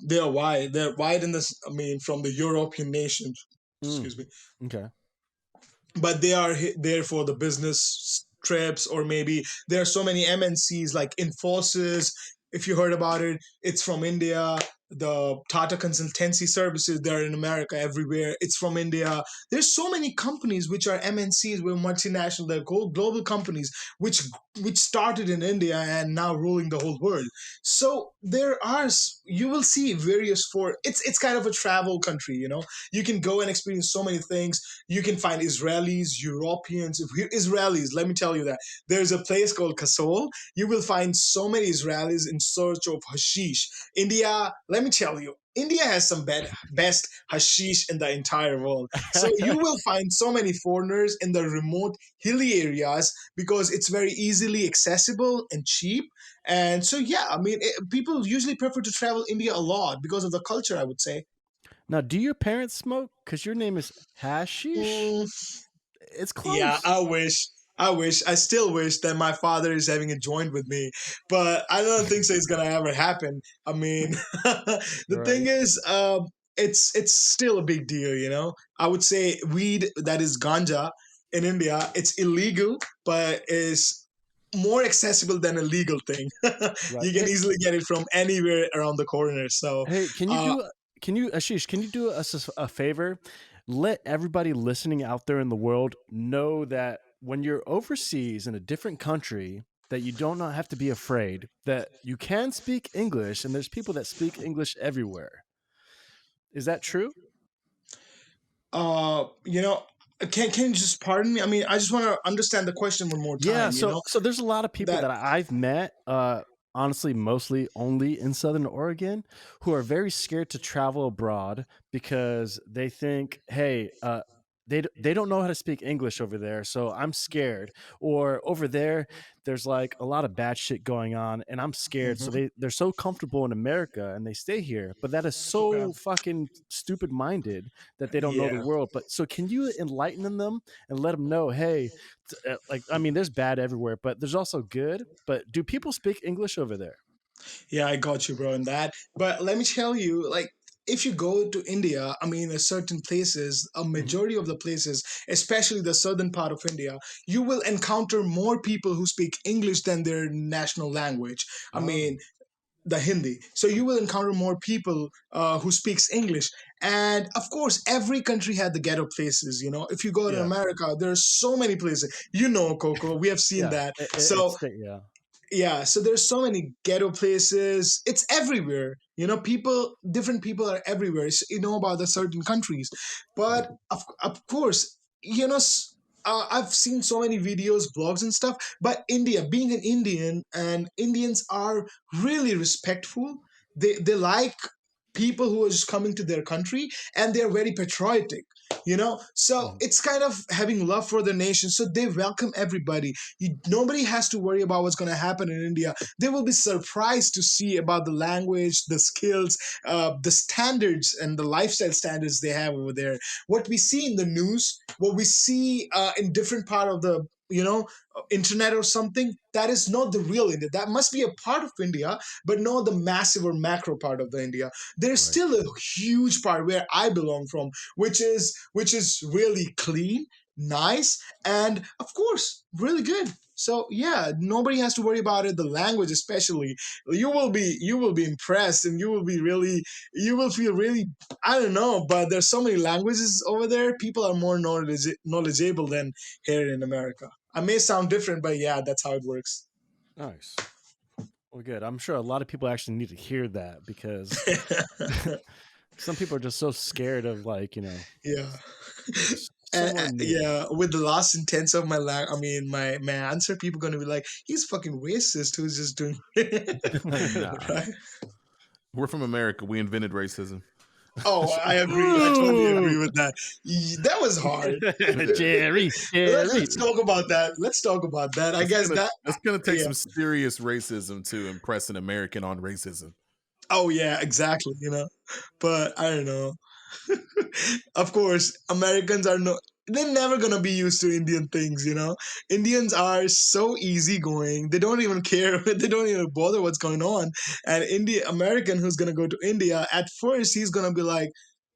They are white. They're white in this. I mean, from the European nations. Mm, Excuse me, okay. but they are there for the business trips, or maybe there are so many MNCs like Infosys. If you heard about it, it's from India. The Tata Consultancy Services, they're in America everywhere. It's from India. There's so many companies which are MNCs, we're multinational, they're global companies which started in India and now ruling the whole world. So you will see various for it's kind of a travel country. You can go and experience so many things. You can find Israelis, Europeans, Israelis. Let me tell you that there's a place called Kasol. You will find so many Israelis in search of hashish. India, let me tell you, India has some best hashish in the entire world. So you will find so many foreigners in the remote hilly areas because it's very easily accessible and cheap. And so yeah, I mean, people usually prefer to travel India a lot because of the culture, I would say. Now, do your parents smoke? Because your name is Hashish. Mm, It's Yeah, close. I wish. I still wish that my father is having a joint with me, but I don't think so. It's gonna ever happen. I mean, the thing Right. is, it's still a big deal. I would say weed, that is ganja, in India, it's illegal, but is more accessible than a legal thing. Right. You can easily get it from anywhere around the corner. So, Hey, uh, Ashish, can you do us a favor? Let everybody listening out there in the world know that when you're overseas in a different country, that you don't not have to be afraid, that you can speak English and there's people that speak English everywhere. Is that true? uh, you know, can you just pardon me? I mean, I just want to understand the question one more Yeah, time. so there's a lot of people That that I've met, honestly, mostly only in Southern Oregon, who are very scared to travel abroad because they think, hey, they don't know how to speak English over there, so I'm scared. Or over there, there's like a lot of bad shit going on, and I'm scared. So Mhm. they're so comfortable in America and they stay here, but that is Okay. so fucking stupid minded that they don't know the Yeah. world. But so can you enlighten them and let them know, hey, like I mean, there's bad everywhere, but there's also good. But do people speak English over there? Yeah, I got you, bro, in that. But let me tell you, like, if you go to India, I mean, certain places, a Hmm. majority of the places, especially the southern part of India, you will encounter more people who speak English than their national language. I Oh, mean, the Hindi. So you will encounter more people who speaks English. And of course, every country had the ghetto places. If you go to yeah, America, there's so many places. Coco, we have seen yeah. that. It's So yeah. yeah, so there's so many ghetto places. It's everywhere. Different people are everywhere. So you know about the certain countries, but of course, I've seen so many videos, blogs, and stuff. But India, being an Indian, and Indians are really respectful. They like people who are just coming to their country, and they're very patriotic. So Mhm. it's kind of having love for the nation. So they welcome everybody. Nobody has to worry about what's going to happen in India. They will be surprised to see about the language, the skills, the standards, and the lifestyle standards they have over there. What we see in the news, what we see in different part of the internet or something, that is not the real India. That must be a part of India, but not the massive or macro part of the India. There's Right. still a huge part where I belong from, which is really clean, nice, and of course really good. So yeah, nobody has to worry about it. The language especially, you will be impressed, and you will feel really, I don't know, but there's so many languages over there. People are more knowledgeable than here in America. I may sound different, but yeah, that's how it works. Nice. Well, good. I'm sure a lot of people actually need to hear that because some people are just so scared of Yeah. somewhere new. Yeah, with the last sentence of my answer, people gonna be like, "He's fucking racist. Who's just doing?" Nah. Right? We're from America. We invented racism. Oh, I agree. I totally agree Ooh! with that. That was hard. Jerry, Let's Jerry. talk about that. Let's talk about that. I It's guess gonna that. it's gonna take Yeah. some serious racism to impress an American on racism. Oh yeah, exactly. But I don't know. Of course, Americans are no, they're never gonna be used to Indian things. Indians are so easygoing. They don't even care. They don't even bother what's going on. And American who's gonna go to India, at first he's gonna be like,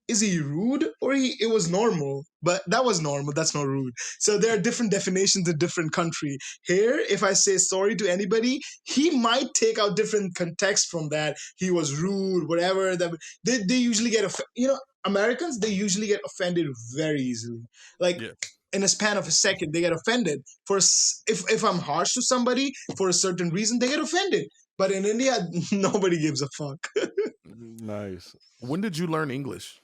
is he rude or it was normal? But that was normal. That's not rude. So there are different definitions in different country. Here, if I say sorry to anybody, he might take out different context from that. He was rude, whatever. That they usually get Americans, they usually get offended very easily. Like Yeah. in a span of a second, they get offended. If I'm harsh to somebody for a certain reason, they get offended. But in India, nobody gives a fuck. Nice. When did you learn English?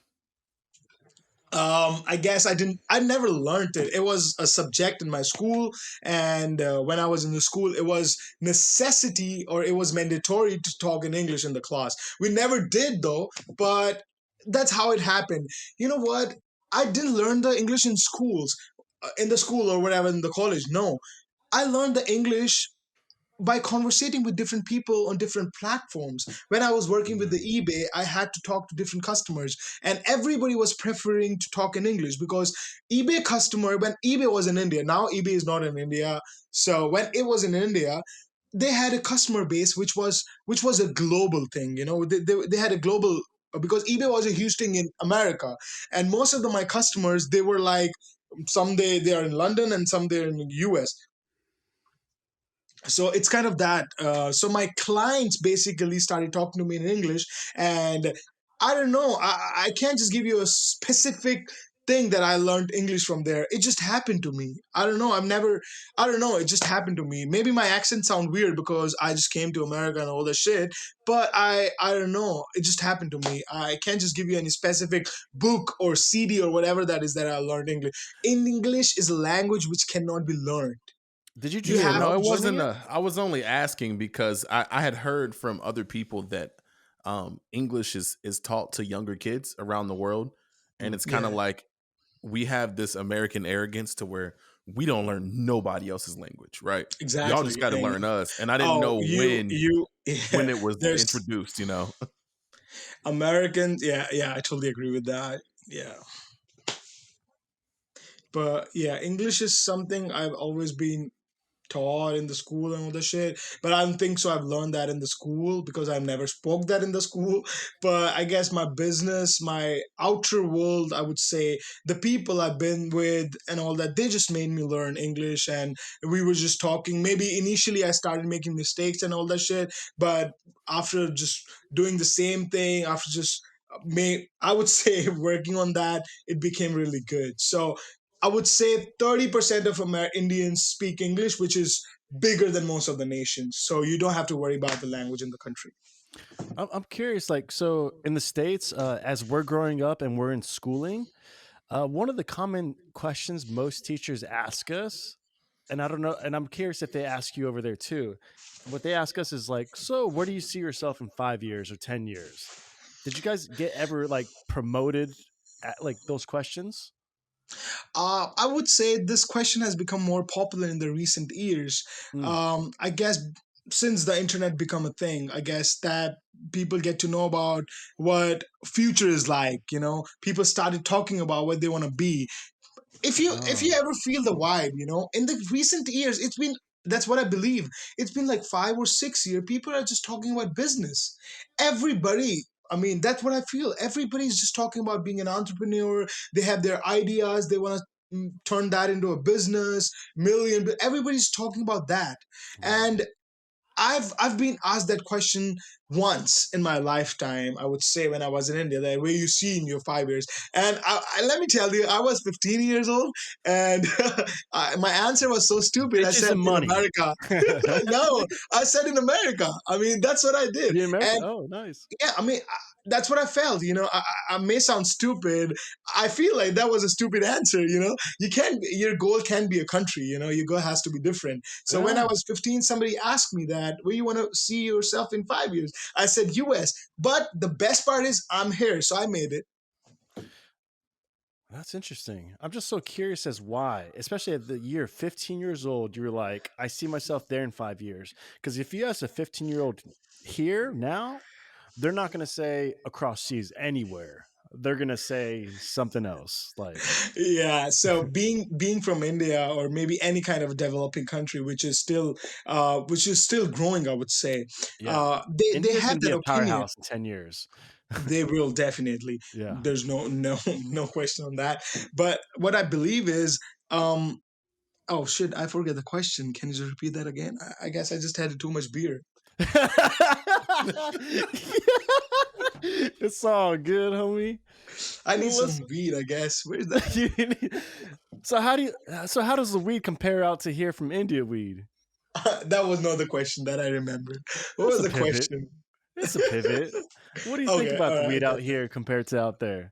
I guess I never learned it. It was a subject in my school, and when I was in the school, it was necessity or it was mandatory to talk in English in the class. We never did though, but that's how it happened. You know what? I didn't learn the English in schools, in the school or whatever in the college. No, I learned the English by conversating with different people on different platforms. When I was working with the Mm. eBay, I had to talk to different customers, and everybody was preferring to talk in English because eBay customer, when eBay was in India, now eBay is not in India. So when it was in India, they had a customer base which was a global thing. They had a global, because eBay was a huge thing in America, and most of my customers, they were like, some they are in London and some they're in the US. So it's kind of that. So my clients basically started talking to me in English, and I don't know, I can't just give you a specific thing that I learned English from there. It just happened to me. I don't know, I don't know, it just happened to me. Maybe my accent sound weird because I just came to America and all that shit, but I don't know, it just happened to me. I can't just give you any specific book or CD or whatever that is that I learned English. In English is a language which cannot be learned. Did you You just Yeah, grow have no, up it learning wasn't it? I was only asking because I had heard from other people that English is taught to younger kids around the world. And Mm. it's kind of Yeah, like we have this American arrogance to where we don't learn nobody else's language, right? Y'all exactly. just got to And learn us. And I didn't oh, know you, when yeah, it was there's introduced. Americans. Yeah, yeah, I totally agree with that. Yeah, but yeah, English is something I've always been taught in the school and all the shit. But I don't think so. I've learned that in the school because I've never spoke that in the school. But I guess my business, my outer world, I would say, the people I've been with and all that, they just made me learn English. And we were just talking. Maybe initially I started making mistakes and all that shit, but after just doing the same thing, after just I would say working on that, it became really good. So I would say 30% of Indians speak English, which is bigger than most of the nations. So you don't have to worry about the language in the country. I'm curious, so in the States, as we're growing up and we're in schooling, one of the common questions most teachers ask us, and I don't know, and I'm curious if they ask you over there too. What they ask us is like, so where do you see yourself in 5 years or 10 years? Did you guys get ever like promoted at like those questions? I would say this question has become more popular in the recent years. Mm. I guess since the internet become a thing, I guess that people get to know about what future is like. People started talking about what they want to be. If you Oh, ever feel the vibe, in the recent years, it's been that's what I believe. It's been like 5 or 6 years. People are just talking about business. Everybody. I mean, that's what I feel. Everybody's just talking about being an entrepreneur. They have their ideas. They want to turn that into a business, million. But everybody's talking about that, right. and I've been asked that question once in my lifetime. I would say when I was in India, that where you see in your 5 years, and let me tell you, I was 15 years old, and my answer was so stupid. I Bitches said and in money. America. No, I said in America. I mean, that's what I did, You in America? and Oh, nice. yeah, I mean, that's what I felt. I may sound stupid. I feel like that was a stupid answer. You can't. Your goal can be a country. Your goal has to be different. So when I Yeah, was 15, somebody asked me that, where you want to see yourself in 5 years? I said U.S. But the best part is I'm here, so I made it. that's interesting. I'm just so curious as why, especially at the year 15 years old, you were like, I see myself there in 5 years. Because if you ask a 15-year-old here now, they're not going to say across seas anywhere. They're going to say something else. Like, Yeah. So being from India or maybe any kind of developing country, which is still growing, I would say, yeah, they India's have going to be that a opinion. powerhouse in 10 years. They will definitely. Yeah. There's no question on that. But what I believe is, um, oh shit, I forget the question. Can you just repeat that again? I guess I just had too much beer. It's all good, homie. I need Well, some listen. weed. I guess. Where's that? So how does the weed compare out to here from India weed? That was not the question that I remembered. What That's was a the pivot. question? It's a pivot. What do you think Okay, about all the right, I weed out got here compared to out there?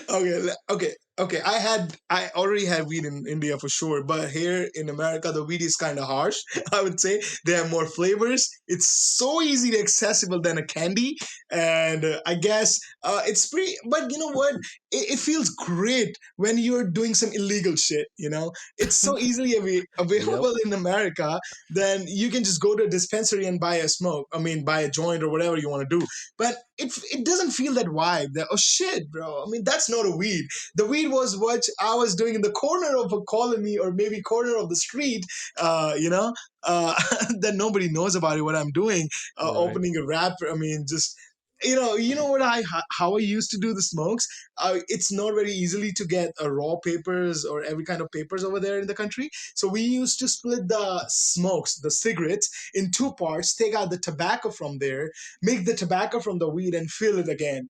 okay, okay. I already had weed in India for sure, but here in America, the weed is kind of harsh. I would say they have more flavors. It's so easy to accessible than a candy, and I guess it's pretty. But you know what? It feels great when you're doing some illegal shit. It's so easily Yep. available in America. Then you can just go to a dispensary and buy a smoke. I mean, buy a joint or whatever you want to do, but it doesn't feel that vibe. That, oh shit, bro. I mean, that's not a weed. The weed was what I was doing in the corner of a colony or maybe corner of the street. That nobody knows about it. What I'm doing, Right. opening a wrap. I mean, just. You know what how I used to do the smokes. It's not very easily to get raw papers or every kind of papers over there in the country. So we used to split the smokes, the cigarettes, in two parts. Take out the tobacco from there, make the tobacco from the weed and fill it again.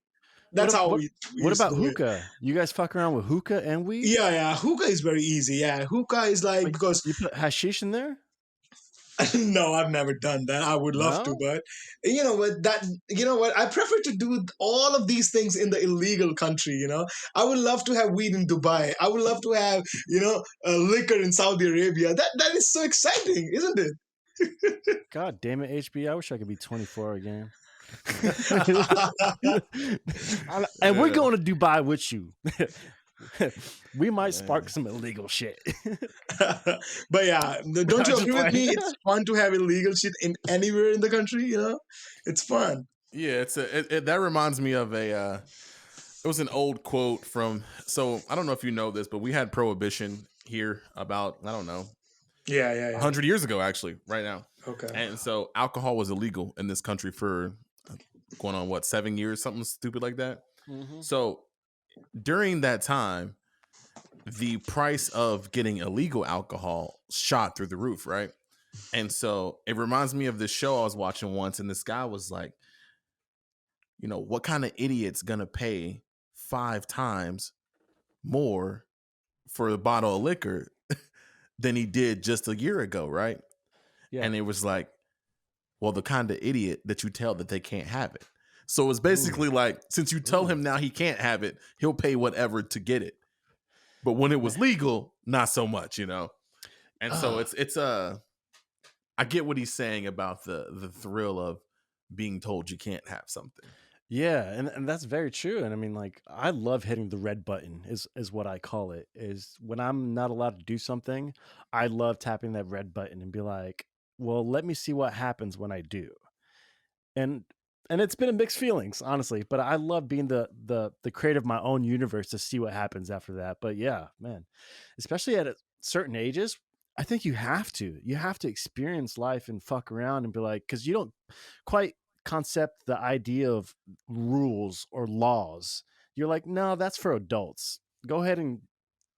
What That's how what we what used to about do it. hookah? You guys fuck around with hookah and weed? Yeah, yeah. Hookah is very easy. Yeah, hookah is like Like because you put hashish in there? no, I've never done that. I would love to, No? but I prefer to do all of these things in the illegal country. I would love to have weed in Dubai. I would love to have liquor in Saudi Arabia. That is so exciting, isn't it? God damn it, HB. I wish I could be 24 again. And we're Yeah, going to Dubai with you. We might spark man. some illegal shit. But yeah, don't I'm you just agree with playing. me? It's fun to have illegal shit in anywhere in the country. It's fun. Yeah, that reminds me of a. It was an old quote from. So I don't know if you know this, but we had prohibition here about I don't know Yeah, yeah, yeah. 100 years ago, actually, right now, Okay. and so alcohol was illegal in this country for going on what 7 years, something stupid like that. Mhm. So during that time, the price of getting illegal alcohol shot through the roof, right? And so it reminds me of this show I was watching once, and this guy was like, what kind of idiot's gonna pay 5 times more for a bottle of liquor than he did just a year ago, right? Yeah. And it was like, well, the kind of idiot that you tell that they can't have it. So it's basically Ooh. like, since you tell him Ooh. now he can't have it, he'll pay whatever to get it. But when it was legal, not so much. And so Uh, it's I get what he's saying about the thrill of being told you can't have something. yeah, and that's very true. And I mean, like, I love hitting the red button is what I call it. Is when I'm not allowed to do something, I love tapping that red button and be like, well, let me see what happens when I do. And and it's been a mixed feelings, honestly. But I love being the creator of my own universe to see what happens after that. But yeah, man, especially at certain ages, I think you have to experience life and fuck around and be like, because you don't quite concept the idea of rules or laws. You're like, no, that's for adults. Go ahead and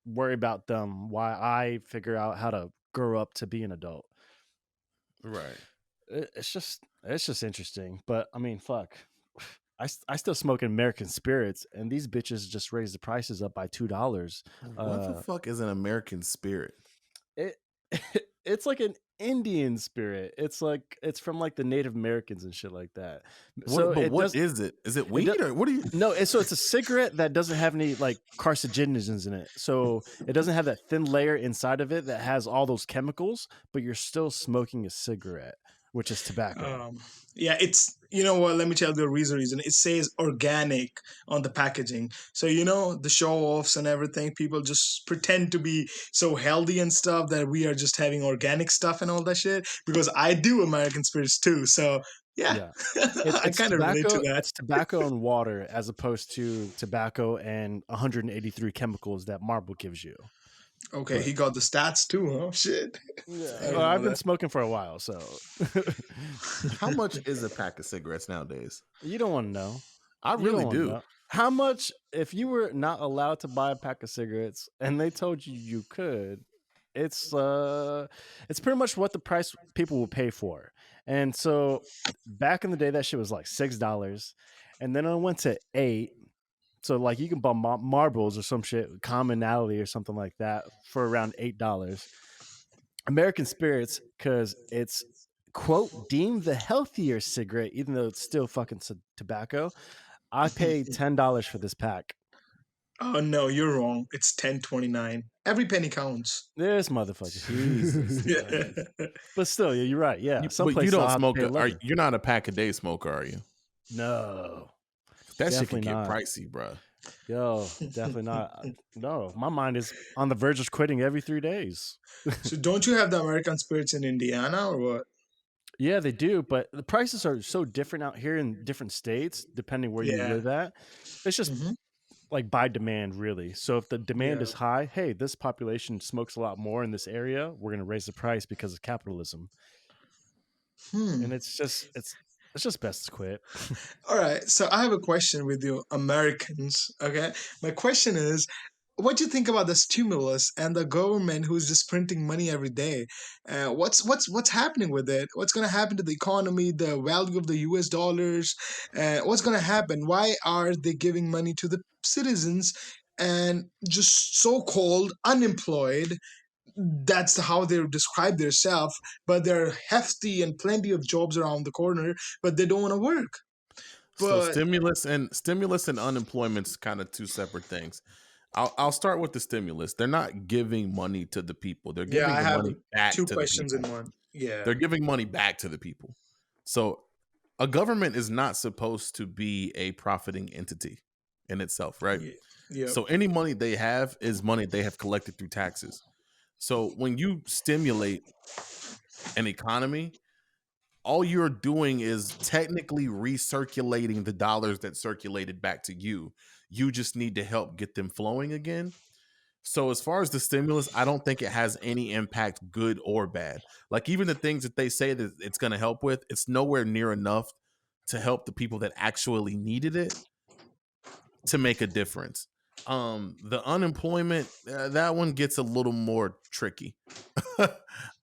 worry about them while I figure out how to grow up to be an adult. Right. It's just interesting. But I mean, fuck. I still smoke American spirits, and these bitches just raised the prices up by $2. What the fuck is an American spirit? It it's like an Indian spirit. It's like it's from like the Native Americans and shit like that. So What, but it what does. is it? Is it It weed does, or what are you? no, so it's a cigarette that doesn't have any like carcinogens in it. So it doesn't have that thin layer inside of it that has all those chemicals, but you're still smoking a cigarette, which is tobacco. Um, yeah, it's, you know what? Let me tell you the reason. It says organic on the packaging. So, the show offs and everything, people just pretend to be so healthy and stuff that we are just having organic stuff and all that shit. Because I do American spirits too. So, yeah, Yeah. I It's kind of relate to tobacco. that. It's tobacco and water, as opposed to tobacco and 183 chemicals that marble gives you. Okay, But he got the stats too, huh? Shit. yeah, I well, didn't I've know been that. smoking for a while, so How much is a pack of cigarettes nowadays? you don't want to know. I You don't really want to do. know how much. If you were not allowed to buy a pack of cigarettes and they told you you could, it's it's pretty much what the price people will pay for. And so back in the day, that shit was like $6, and then it went to 8. So like you can buy marbles or some shit, commonality or something like that for around $8. American spirits, because it's quote deemed the healthier cigarette, even though it's still fucking tobacco. I paid $10 for this pack. Oh no, you're wrong. It's 10.29. Every penny counts. This motherfucker, Jesus Christ! But still, yeah, you're right. Yeah, some But you places I'll don't have to smoke. pay 11. You're not a pack a day smoker, are you? No, That shit could definitely get not. pricey, bro. Yo, definitely not. No, my mind is on the verge of quitting every 3 days. So don't you have the American spirits in Indiana or what? Yeah, they do, but the prices are so different out here in different states, depending where you Yeah. live at. It's just Hmm. like by demand, really. So if the demand Yeah. is high, hey, this population smokes a lot more in this area, we're going to raise the price because of capitalism. Hmm. And it's just best to quit. All right. So I have a question with you, Americans. Okay. My question is, what do you think about the stimulus and the government who's just printing money every day? What's happening with it? What's going to happen to the economy, the value of the U.S. dollars? What's going to happen? Why are they giving money to the citizens and just so-called unemployed? That's how they describe themselves. But there are hefty and plenty of jobs around the corner, but they don't want to work. So But stimulus and unemployment's kind of two separate things. I'll start with the stimulus. They're not giving money to the people. They're yeah, giving I the have money back two to the questions in people. one. Yeah. They're giving money back to the people. So a government is not supposed to be a profiting entity in itself, right? Yeah. Yep. So any money they have is money they have collected through taxes. So when you stimulate an economy, all you're doing is technically recirculating the dollars that circulated back to you. You just need to help get them flowing again. So as far as the stimulus, I don't think it has any impact, good or bad. Like even the things that they say that it's going to help with, it's nowhere near enough to help the people that actually needed it to make a difference. The unemployment, that one gets a little more tricky.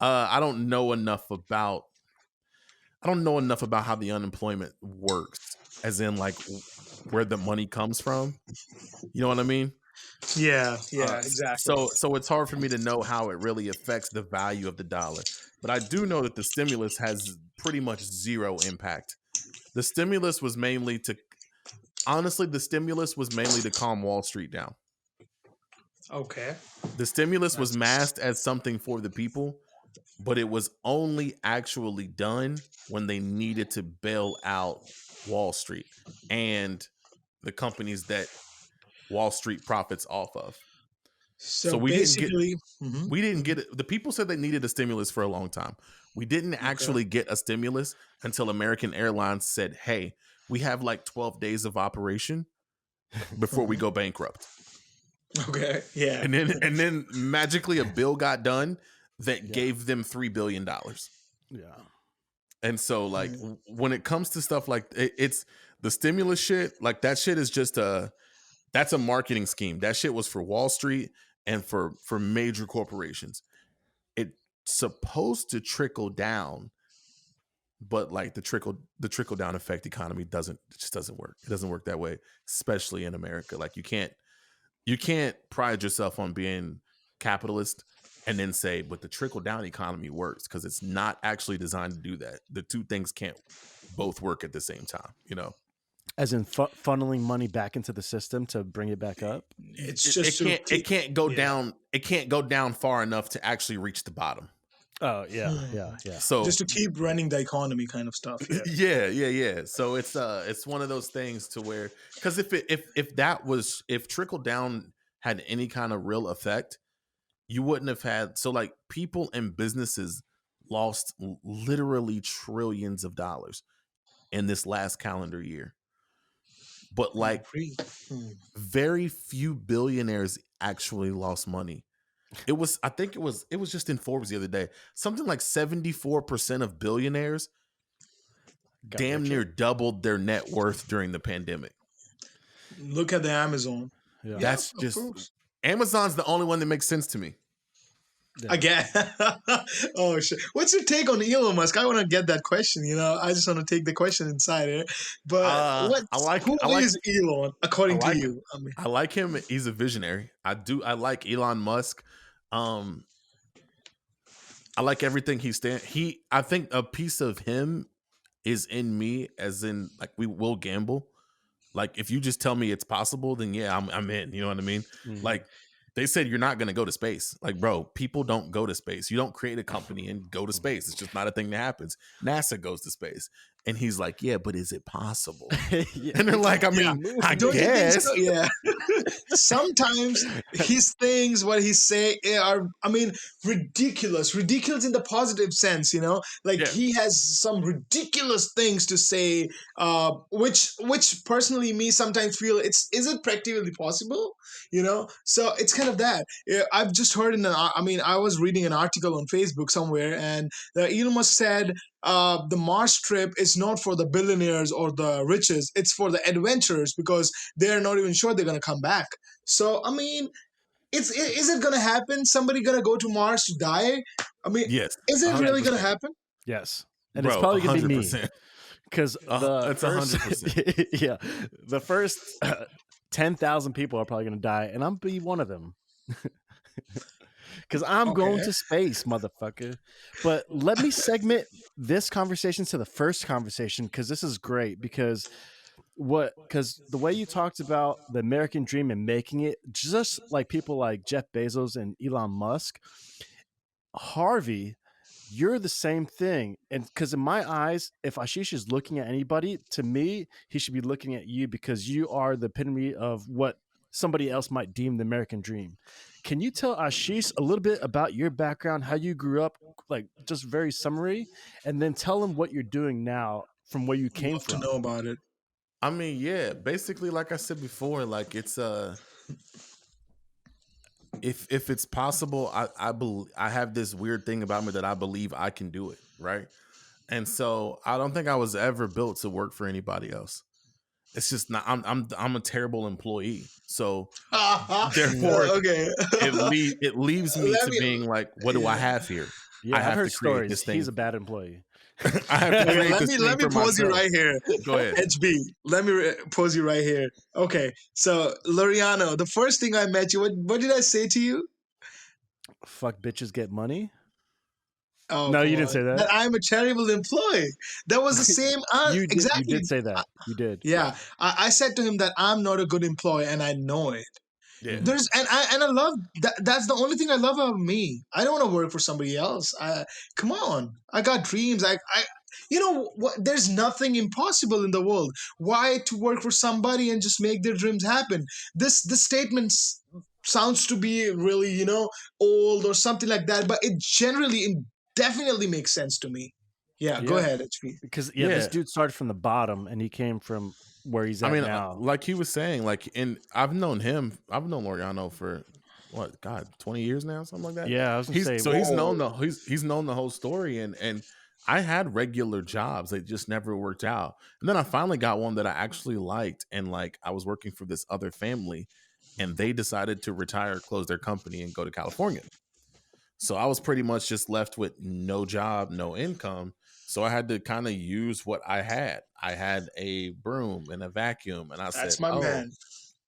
I don't know enough about how the unemployment works, as in like where the money comes from. You know what I mean? Yeah. Yeah. Exactly. So it's hard for me to know how it really affects the value of the dollar. But I do know that the stimulus has pretty much zero impact. The stimulus was mainly to honestly, the stimulus was mainly to calm Wall Street down. Okay. The stimulus was That's masked as something for the people, but it was only actually done when they needed to bail out Wall Street and the companies that Wall Street profits off of. So so basically. Mhm, we didn't get mhm. it. The people said they needed a stimulus for a long time. We didn't Okay. actually get a stimulus until American Airlines said, "Hey, we have like 12 days of operation before we go bankrupt. Okay. Yeah. And then magically a bill got done that Yeah. gave them $3 billion. Yeah. And so like Mm. when it comes to stuff like it's the stimulus shit, like that shit is just that's a marketing scheme. That shit was for Wall Street and for major corporations. It's supposed to trickle down, but like the trickle down effect economy just doesn't work. It doesn't work that way, especially in America. Like you can't pride yourself on being capitalist and then say, but the trickle down economy works, because it's not actually designed to do that. The two things can't both work at the same time, you know? As in funneling money back into the system to bring it back up. It's It, just it can't go yeah. down. It can't go down far enough to actually reach the bottom. Oh yeah, yeah. So just to keep running the economy, kind of stuff. Yeah. yeah. So it's one of those things to where, because if trickle down had any kind of real effect, you wouldn't have had, so like people and businesses lost literally trillions of dollars in this last calendar year. But like very few billionaires actually lost money. I think it was just in Forbes the other day. Something like 74% of billionaires damn near doubled their net worth during the pandemic. Look at the Amazon. Yeah. That's of just course. Amazon's the only one that makes sense to me. Yeah. Again. Oh shit. What's your take on Elon Musk? I want to get that question. I just want to take the question inside here. But who is Elon according to you? I like him. He's a visionary. I like Elon Musk. I like everything I think a piece of him is in me, as in like we will gamble. Like if you just tell me it's possible, then yeah, I'm in. You know what I mean? Mhm. Like they said, you're not going to go to space. Like, bro, people don't go to space. You don't create a company and go to space. It's just not a thing that happens. NASA goes to space. And he's like, yeah, but is it possible? Yeah. And they're like, I mean, I Don't you think guess. so? Yeah. Sometimes his things, what he say, are, ridiculous in the positive sense. Like Yeah. he has some ridiculous things to say, which personally me sometimes feel is it practically possible? So it's kind of that. I've just heard I was reading an article on Facebook somewhere, and Elon Musk said the Mars trip is not for the billionaires or the riches. It's for the adventurers, because they're not even sure they're going to come back. So, is it going to happen? Somebody going to go to Mars to die? Yes. Is it really going to 100%. happen? Yes. And Bro, it's probably going to be me. 100%. Because the It's first, 100%. yeah, the first 10,000 people are probably going to die, and I'm be one of them. Because I'm going to space, motherfucker. But let me segment this conversation to the first conversation, because this is great. Because the way you talked about the American dream and making it, just like people like Jeff Bezos and Elon Musk, Harvey, you're the same thing. And because in my eyes, if Ashish is looking at anybody, to me, he should be looking at you, because you are the epitome of what somebody else might deem the American dream. Can you tell Ashish a little bit about your background, how you grew up, like just very summary, and then tell him what you're doing now from where you came Love from? to know about it. I mean, yeah, basically, like I said before, like it's if it's possible, I have this weird thing about me that I believe I can do it, right? And so I don't think I was ever built to work for anybody else. It's just not. I'm a terrible employee, so therefore, Okay. it leaves me to being like, what do I have here? Yeah, I have I've heard to create stories. this thing. He's a bad employee. I have to create let this me thing for pause you myself. right here. Go ahead. HB, let me pause you right here. Okay, so Loriano, the first thing I met you, what did I say to you? Fuck bitches get money. Oh, No, come you didn't on. say that. That I'm a terrible employee. That was the same. You did. Exactly. You did say that. You did. Yeah, I said to him that I'm not a good employee, and I know it. Yeah. I love that. That's the only thing I love about me. I don't want to work for somebody else. Come on, I got dreams. You know what? There's nothing impossible in the world. Why to work for somebody and just make their dreams happen? This statement sounds to be really old or something like that, but it definitely makes sense to me. Yeah, go Yeah, ahead, HP. because this Yeah. dude started from the bottom and he came from where he's I at mean, now. like he was saying, like, and I've known him, I've known Loriano for what, God, 20 years now, something like that. Yeah, I was gonna say, He's Whoa. known he's known the whole story, and I had regular jobs that just never worked out. And then I finally got one that I actually liked, and like I was working for this other family, and they decided to retire, close their company, and go to California. So I was pretty much just left with no job, no income. So I had to kind of use what I had. I had a broom and a vacuum, and I said, That's my "Oh, man.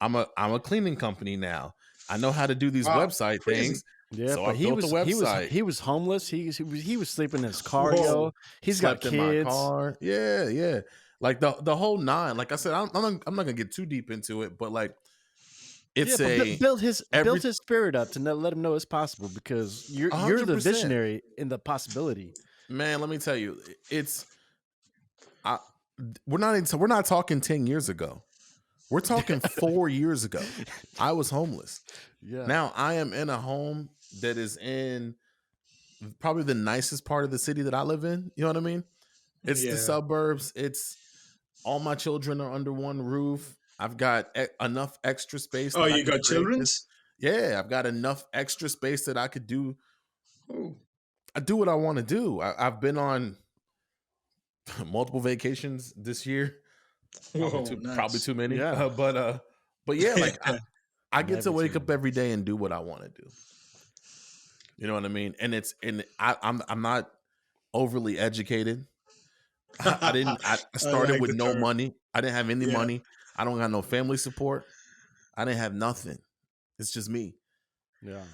I'm a cleaning company now. I know how to do these Wow, website crazy. things." yeah, So I but he built a was he was website, he was homeless. He was sleeping in his car, Whoa. yo. He's got slept in my kids. car. Yeah, yeah. Like the whole nine. Like I said, I'm not gonna get too deep into it, but like Yeah, it's but a build every his spirit up to let him know it's possible because you're hundred the percent. visionary in the possibility. Man, let me tell you, it's I, we're not talking 10 years ago. We're talking 4 years ago. I was homeless. Yeah. Now I am in a home that is in probably the nicest part of the city that I live in. You know what I mean? It's the Yeah. suburbs. It's all my children are under one roof. I've got enough extra space Oh, that I you could got create this. children's? Yeah, I've got enough extra space that I could do. Oh, I do what I want to do. I've been on multiple vacations this year. whoa, Probably nice. too many. Yeah. But yeah, like I get to Never wake too. up every day and do what I want to do. You know what I mean? And I'm not overly educated. I I started like with the no term. money. I didn't have any Yeah. money. I don't got no family support. I didn't have nothing. It's just me. Yeah.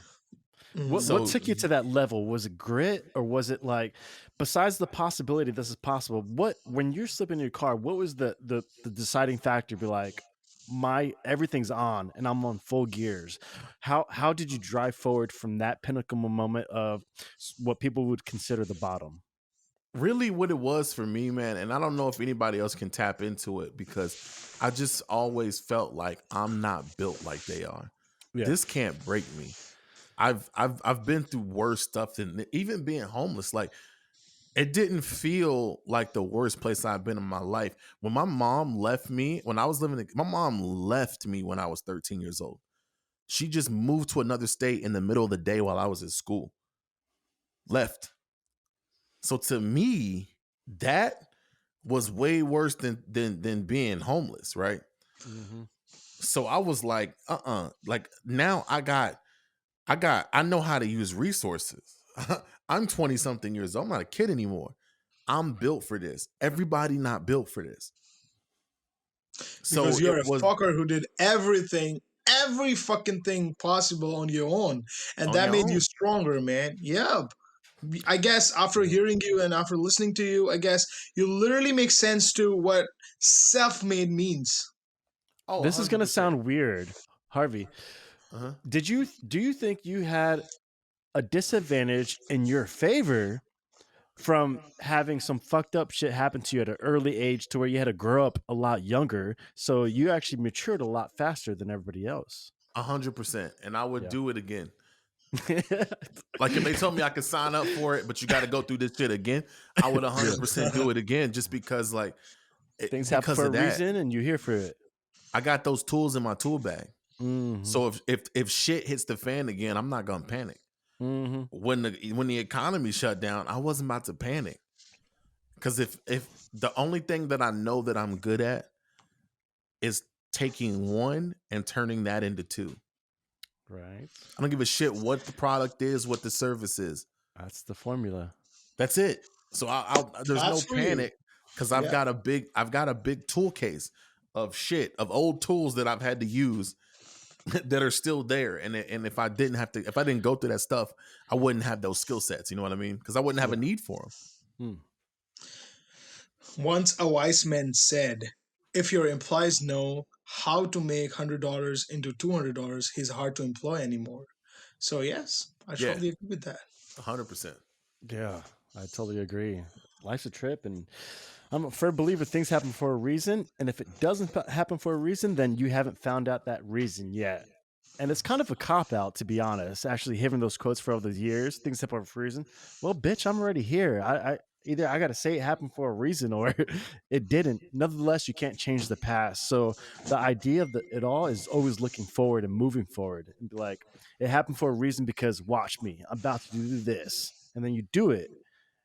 What Mm. So took you to that level? Was it grit or was it like besides the possibility this is possible, what when you're slipping in your car, what was the deciding factor be like my everything's on and I'm on full gears. How did you drive forward from that pinnacle moment of what people would consider the bottom? really what it was for me, man, and I don't know if anybody else can tap into it because I just always felt like I'm not built like they are. Yeah. This can't break me. I've been through worse stuff than even being homeless. Like it didn't feel like the worst place I've been in my life. When my mom left me, when I was my mom left me when I was 13 years old. She just moved to another state in the middle of the day while I was at school. Left. So to me, that was way worse than being homeless, right? Mm-hmm. So I was like, like now I know how to use resources. I'm 20 something years old. I'm not a kid anymore. I'm built for this. Everybody not built for this. So Because you're it a was fucker who did everything, every fucking thing possible on your own. And on that your made you own. stronger, man. Yeah. I guess after Yeah. hearing you and after listening to you, I guess you literally make sense to what self made means. Oh, This is going to 100%. sound weird, Harvey. Uh-huh. Do you think you had a disadvantage in your favor from having some fucked up shit happen to you at an early age to where you had to grow up a lot younger, so you actually matured a lot faster than everybody else? 100%. And I would Yeah. do it again. Like if they told me I could sign up for it, but you got to go through this shit again, I would Yeah. 100% do it again just because like Things happen because for a of that. reason and you're here for it. I got those tools in my tool bag. Mm-hmm. So if shit hits the fan again, I'm not going to panic. Mm-hmm. When the economy shut down, I wasn't about to panic. Cuz if the only thing that I know that I'm good at is taking one and turning that into two. Right. I don't give a shit what the product is, what the service is. That's the formula. That's it. So there's no That's for you. panic because Yeah. I've got a big tool case of shit of old tools that I've had to use that are still there. And if I didn't go through that stuff, I wouldn't have those skill sets. You know what I mean? Because I wouldn't have a Yeah. need for them. Hmm. Once a wise man said, if your employees know how to make $100 into $200, he's hard to employ anymore. So, yes, I Yeah, strongly agree with that. 100%. Yeah, I totally agree. Life's a trip, and I'm a firm believer things happen for a reason. And if it doesn't happen for a reason, then you haven't found out that reason yet. And it's kind of a cop out, to be honest. Actually, hearing those quotes for all those years, things happen for a reason. Well, bitch, I'm already here. either I got to say it happened for a reason or it didn't. Nevertheless, you can't change the past. So the idea of it all is always looking forward and moving forward and be like, it happened for a reason because watch me, I'm about to do this. And then you do it.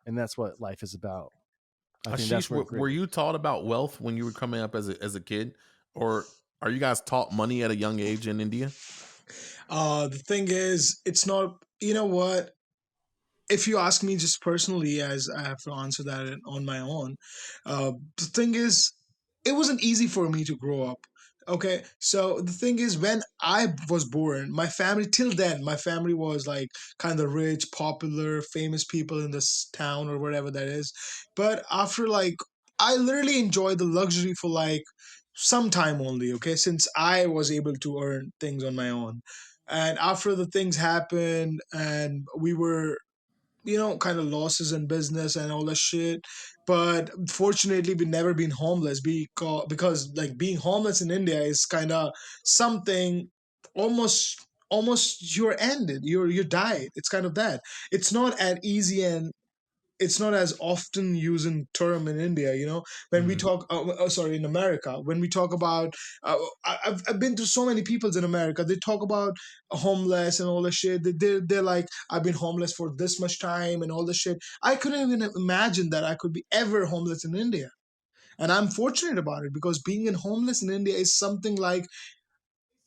And that's what life is about. I think that's Ashish, where were great. you taught about wealth when you were coming up as a kid, or are you guys taught money at a young age in India? The thing is, it's not. You know what? If you ask me just personally, as I have to answer that on my own, the thing is, it wasn't easy for me to grow up. Okay, so the thing is, when I was born, my family, till then, my family was like kind of rich, popular, famous people in this town or whatever that is. But after like, I literally enjoyed the luxury for like some time only. Okay, since I was able to earn things on my own. And after the things happened and we were kind of losses in business and all that shit. But fortunately, we never been homeless because like being homeless in India is kind of something almost you're ended. You died. It's kind of that. It's not as easy and it's not as often used in term in India. When we Mhm. talk, sorry, in America, when we talk about, I've been to so many peoples in America. They talk about homeless and all the shit. They're like, I've been homeless for this much time and all the shit. I couldn't even imagine that I could be ever homeless in India. And I'm fortunate about it because being in homeless in India is something like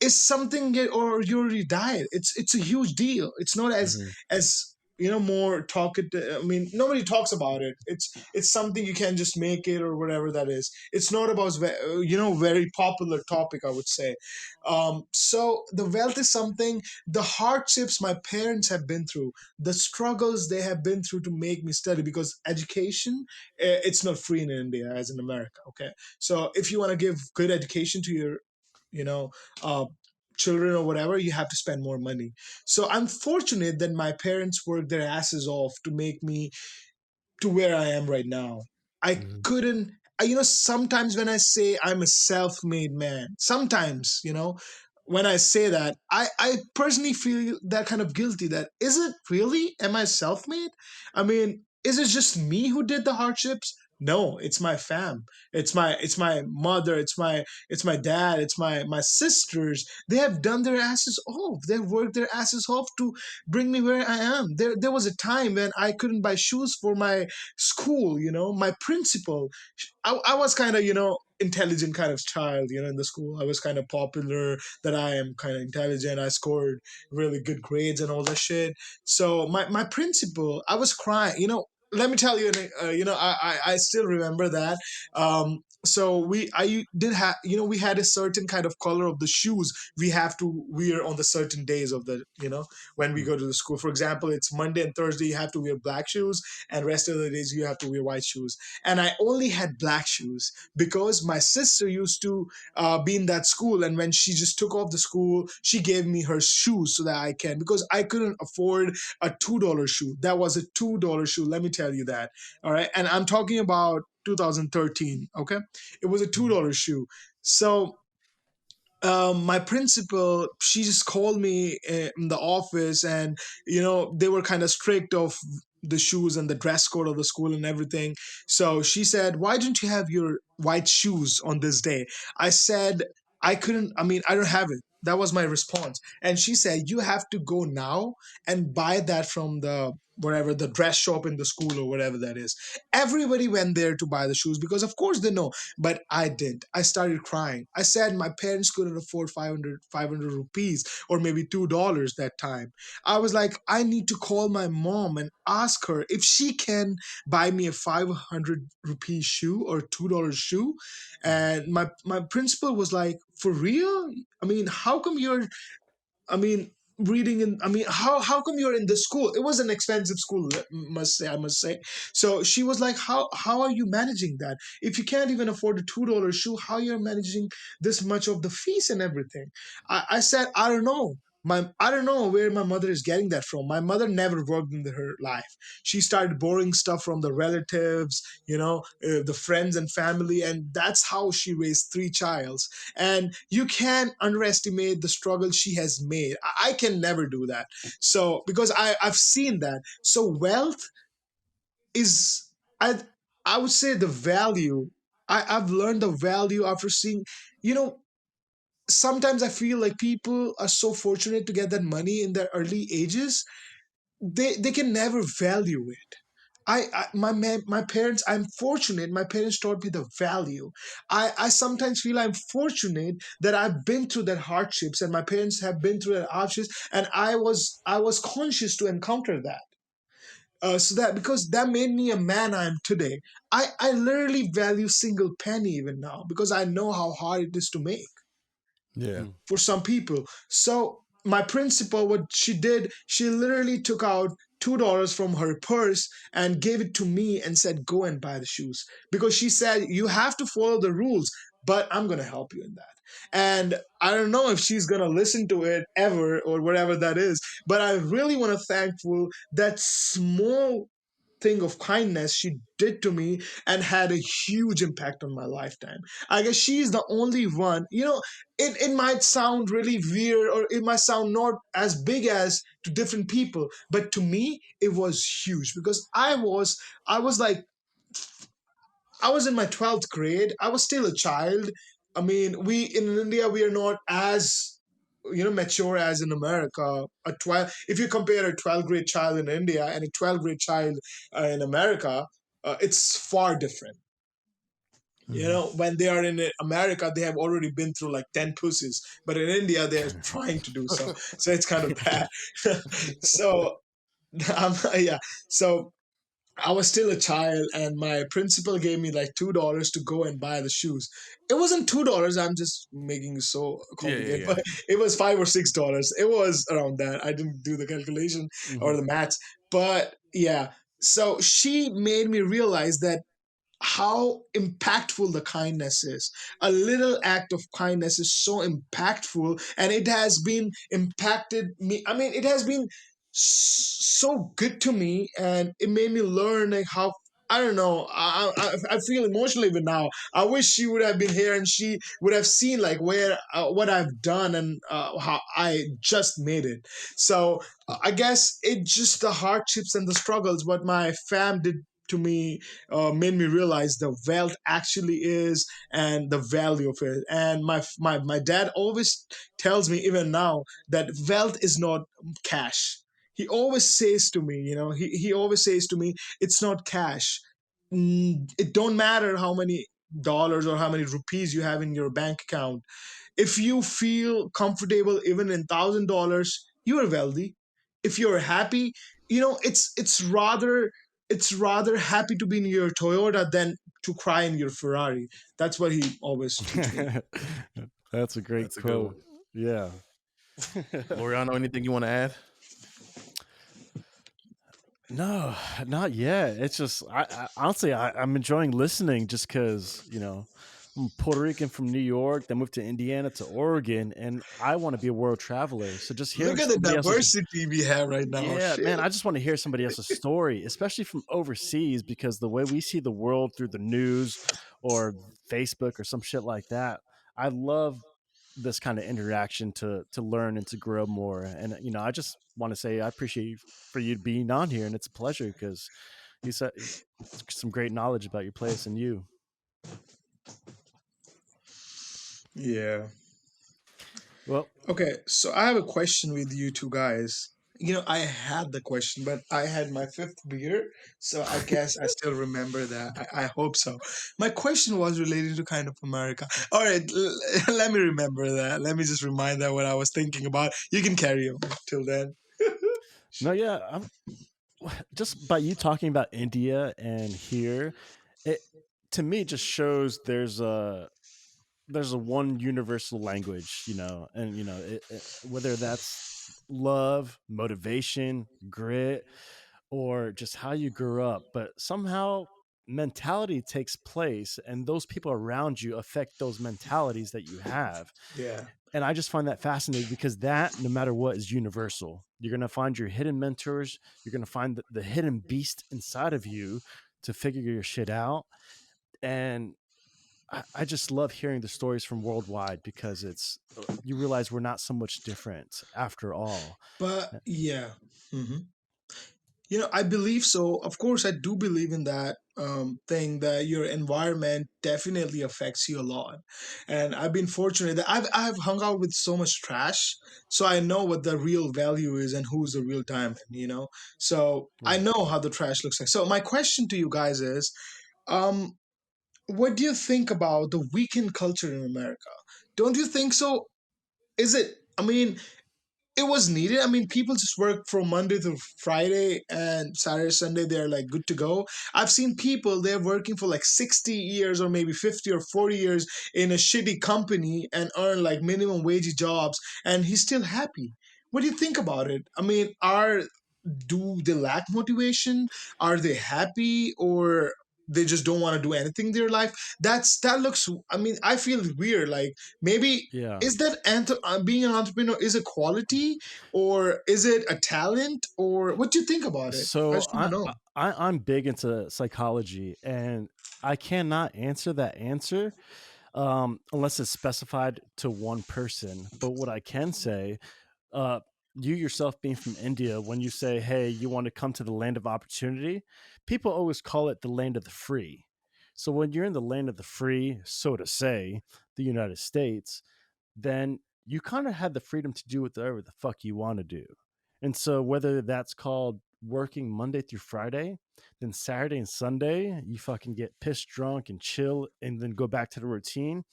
is something or you already died. It's a huge deal. It's not Mhm. as more talkative. I mean, nobody talks about it. It's something you can just make it or whatever that is. It's not about very popular topic, I would say. So the wealth is something, the hardships my parents have been through, the struggles they have been through to make me study, because education, it's not free in India as in America. Okay, so if you want to give good education to your you know uh, children or whatever, you have to spend more money. So I'm fortunate that my parents worked their asses off to make me to where I am right now. I Mhm. couldn't, sometimes when I say I'm a self made man, sometimes, when I say that, I personally feel that kind of guilty that is it really? Am I self made? I mean, is it just me who did the hardships? No, it's my fam. It's my mother, it's my dad, it's my sisters. They have done their asses off. They've worked their asses off to bring me where I am. There was a time when I couldn't buy shoes for my school. My principal, I was kind of intelligent kind of child. In the school I was kind of popular, that I am kind of intelligent. I scored really good grades and all that shit. So my principal, I was crying. Let me tell you, I still remember that. So I did have, we had a certain kind of color of the shoes we have to wear on the certain days of the, when we go to the school. For example, it's Monday and Thursday, you have to wear black shoes, and rest of the days you have to wear white shoes. And I only had black shoes because my sister used to be in that school, and when she just took off the school, she gave me her shoes so that I can, because I couldn't afford a $2 shoe. That was a $2 shoe, let me tell you that. All right, and I'm talking about 2013. Okay, it was a $2 shoe. So my principal, she just called me in the office, and they were kind of strict of the shoes and the dress code of the school and everything. So she said, why don't you have your white shoes on this day? I said, I couldn't, I mean, I don't have it. That was my response. And she said, you have to go now and buy that from the whatever the dress shop in the school or whatever that is. Everybody went there to buy the shoes because of course they know, but I didn't. I started crying. I said my parents couldn't afford 500 rupees or maybe $2 that time. I was like, I need to call my mom and ask her if she can buy me a 500 rupee shoe or $2 shoe. And my principal was like, for real? I mean, how come you're, I mean, reading in, I mean, how come you're in this school? It was an expensive school, I must say. So she was like, how are you managing that? If you can't even afford a $2 shoe, how you're managing this much of the fees and everything? I said, I don't know. I don't know where my mother is getting that from. My mother never worked in her life. She started borrowing stuff from the relatives, the friends and family, and that's how she raised three childs. And you can't underestimate the struggle she has made. I can never do that. So because I've seen that. So wealth is, I I would say the value. I've learned the value after seeing, you know, sometimes I feel like people are so fortunate to get that money in their early ages, they can never value it. My parents, I'm fortunate my parents taught me the value. I sometimes feel I'm fortunate that I've been through that hardships and my parents have been through that hardships, and I was conscious to encounter that. So that, because that made me a man I am today. I literally value single penny even now because I know how hard it is to make Yeah. Mm. for some people. So my principal, what she did, she literally took out $2 from her purse and gave it to me and said, "Go and buy the shoes," because she said you have to follow the rules, but I'm gonna help you in that. And I don't know if she's gonna listen to it ever or whatever that is, but I really want to thankful that small thing of kindness she did to me and had a huge impact on my lifetime. I guess she's the only one, it might sound really weird or it might sound not as big as to different people, but to me it was huge because I was like, I was in my 12th grade. I was still a child. I mean, we in India, we are not as, mature as in America. If you compare a 12th grade child in India and a 12th grade child in America, it's far different. Hmm. When they are in America, they have already been through like 10 pussies, but in India, they're trying to do so. So it's kind of bad. So, yeah. So I was still a child, and my principal gave me like $2 to go and buy the shoes. It wasn't $2. I'm just making it so Yeah, yeah, complicated, yeah. but it was $5 or $6. It was around that. I didn't do the calculation or Mhm. the maths, but yeah. So she made me realize that how impactful the kindness is. A little act of kindness is so impactful, and it has been impacted me. I mean, it has been so good to me, and it made me learn like how. I don't know. I feel emotional even now. I wish she would have been here and she would have seen like where what I've done and how I just made it. So I guess it just the hardships and the struggles what my fam did to me made me realize the wealth actually is and the value of it. And my dad always tells me even now that wealth is not cash. He always says to me, he always says to me, it's not cash. It don't matter how many dollars or how many rupees you have in your bank account. If you feel comfortable even in $1,000, you are wealthy. If you're happy, it's rather happy to be in your Toyota than to cry in your Ferrari. That's what he always teach me. That's a great That's a good one. quote. Yeah. Loriano, anything you want to add? No, not yet. It's just I honestly I'm enjoying listening just because I'm Puerto Rican from New York, then moved to Indiana to Oregon, and I want to be a world traveler. So just hearing Look at the somebody else's diversity we have right now. yeah, Shit. man, I just want to hear somebody else's story, especially from overseas, because the way we see the world through the news or Facebook or some shit like that, I love this kind of interaction to learn and to grow more. And I just want to say I appreciate you for you being on here, and it's a pleasure because you said some great knowledge about your place and you. Yeah. Well, Okay, so I have a question with you two guys. I had the question, but I had my fifth beer, so I guess I still remember that. I hope so. My question was related to kind of America. All right, let me remember that. Let me just remind that what I was thinking about. You can carry on till then. no, yeah, just by you talking about India and here, it to me just shows there's a one universal language, and whether that's love, motivation, grit, or just how you grew up, but somehow mentality takes place and those people around you affect those mentalities that you have. Yeah. And I just find that fascinating because that, no matter what, is universal. You're going to find your hidden mentors, you're going to find the hidden beast inside of you to figure your shit out. And I just love hearing the stories from worldwide because you realize we're not so much different after all. But yeah. Hmm. I believe so. Of course, I do believe in that thing that your environment definitely affects you a lot. And I've been fortunate that I've hung out with so much trash, so I know what the real value is and who's the real diamond. So I Right. know how the trash looks like. So my question to you guys is, um, what do you think about the weekend culture in America? Don't you think so? Is it? I mean, it was needed. I mean, people just work from Monday to Friday and Saturday, Sunday, they're like good to go. I've seen people, they're working for like 60 years or maybe 50 or 40 years in a shitty company and earn like minimum wage jobs, and he's still happy. What do you think about it? I mean, do they lack motivation? Are they happy, or they just don't want to do anything in their life? That looks, I mean, I feel weird. Like, maybe Yeah. is that being an entrepreneur is a quality, or is it a talent, or what do you think about it? I So just want to know. I'm big into psychology, and I cannot answer that answer unless it's specified to one person. But what I can say, uh, you yourself being from India, when you say, "Hey, you want to come to the land of opportunity," people always call it the land of the free. So when you're in the land of the free, so to say, the United States, then you kind of had the freedom to do whatever the fuck you want to do. And so whether that's called working Monday through Friday, then Saturday and Sunday, you fucking get pissed drunk and chill and then go back to the routine.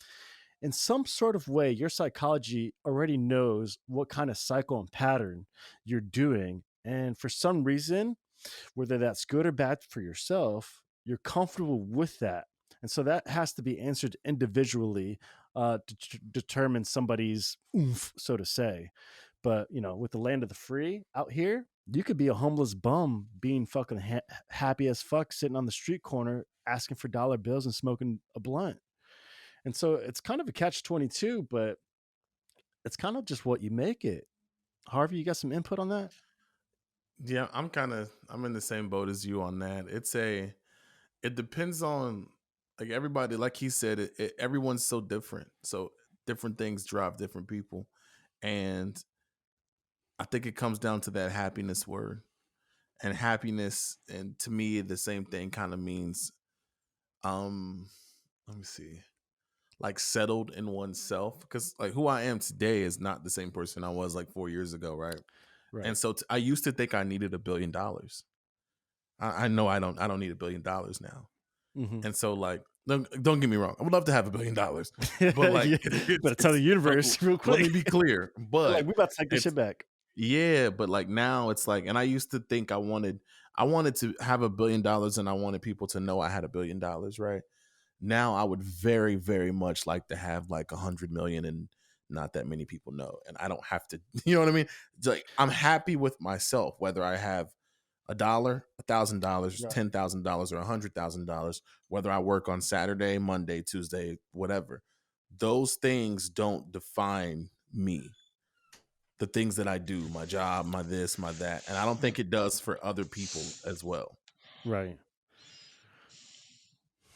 In some sort of way, your psychology already knows what kind of cycle and pattern you're doing. And for some reason, whether that's good or bad for yourself, you're comfortable with that. And so that has to be answered individually to determine somebody's oomph, so to say. But, with the land of the free out here, you could be a homeless bum being fucking happy as fuck sitting on the street corner asking for dollar bills and smoking a blunt. And so it's kind of a catch 22, but it's kind of just what you make it. Harvey, you got some input on that? Yeah, I'm in the same boat as you on that. It depends on, like, everybody, like he said, everyone's so different. So different things drive different people. And I think it comes down to that happiness word. And happiness, and to me the same thing kind of means, um let me see, like settled in oneself, because like who I am today is not the same person I was like 4 years ago, right? And Right. so I used to think I needed $1 billion. I know I don't need $1 billion now. Hmm. And so, like, don't get me wrong, I would love to have $1 billion, but like Yeah. Better tell the so universe real let me quick. be clear. Like, But we about to take this it's shit back. yeah, but like now it's like, and I used to think I wanted to have $1 billion, and I wanted people to know I had $1 billion, right? Now I would very, very much like to have like 100 million and not that many people know. And I don't have to, you know what I mean? It's like, I'm happy with myself, whether I have $1, $1,000, Right. $10,000, or $100,000, whether I work on Saturday, Monday, Tuesday, whatever. Those things don't define me. The things that I do, my job, my this, my that. And I don't think it does for other people as well. Right.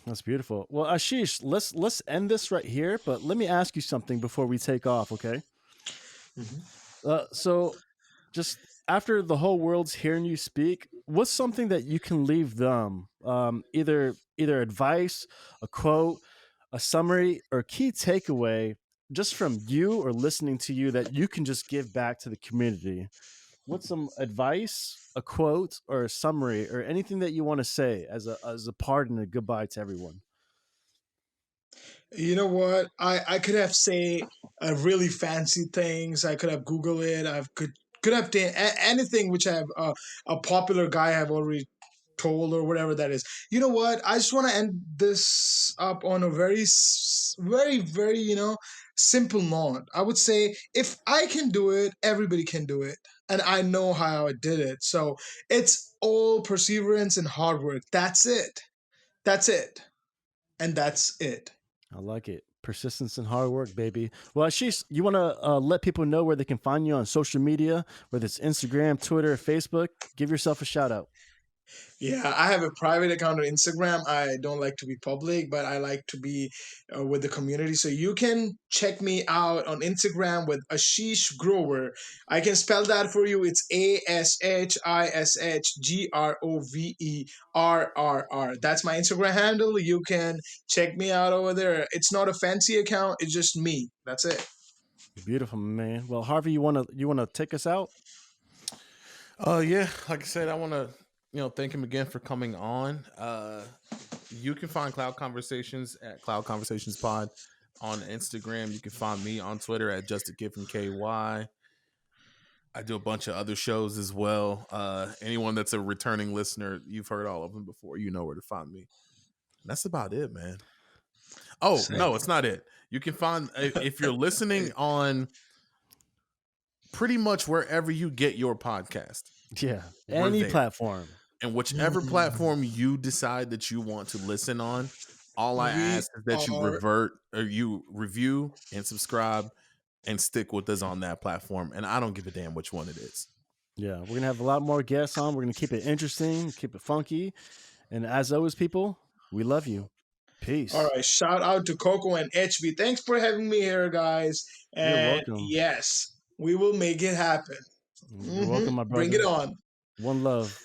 That's beautiful. Well, Ashish, let's end this right here, but let me ask you something before we take off, okay? Mhm. So just after the whole world's hearing you speak, what's something that you can leave them? Either advice, a quote, a summary, or key takeaway just from you or listening to you that you can just give back to the community. What's some advice, a quote, or a summary, or anything that you want to say as a part and a goodbye to everyone? You know what? I could have say really fancy things. I could have Google it. I could have done anything which I have a popular guy have already told or whatever that is. You know what? I just want to end this up on a very very simple note. I would say if I can do it, everybody can do it, and I know how I did it. So it's all perseverance and hard work. That's it. That's it. And that's it. I like it. Persistence and hard work, baby. Well, Ashish, you want to let people know where they can find you on social media, whether it's Instagram, Twitter, Facebook? Give yourself a shout out. Yeah, I have a private account on Instagram. I don't like to be public, but I like to be with the community. So you can check me out on Instagram with Ashish Grover. I can spell that for you. It's ASHISHGROVERRR. That's my Instagram handle. You can check me out over there. It's not a fancy account. It's just me. That's it. Beautiful, man. Well, Harvey, you wanna take us out? Yeah, like I said, I want to thank him again for coming on. You can find Cloud Conversations at Cloud Conversations Pod on Instagram. You can find me on Twitter at Just a Kid from KY. I do a bunch of other shows as well. Anyone that's a returning listener, you've heard all of them before. You know where to find me. That's about it, man. Oh Same. no, it's not it. You can find if you're listening on pretty much wherever you get your podcast. Yeah, We're any there. platform. And whichever platform you decide that you want to listen on, all I We ask is that you are you review and subscribe and stick with us on that platform. And I don't give a damn which one it is. Yeah, we're gonna have a lot more guests on. We're gonna keep it interesting, keep it funky, and as always, people, we love you. Peace. all right. Shout out to Coco and HB. Thanks for having me here, guys. You're And welcome. yes, we will make it happen. You're welcome, my Bring it brother. on. One love.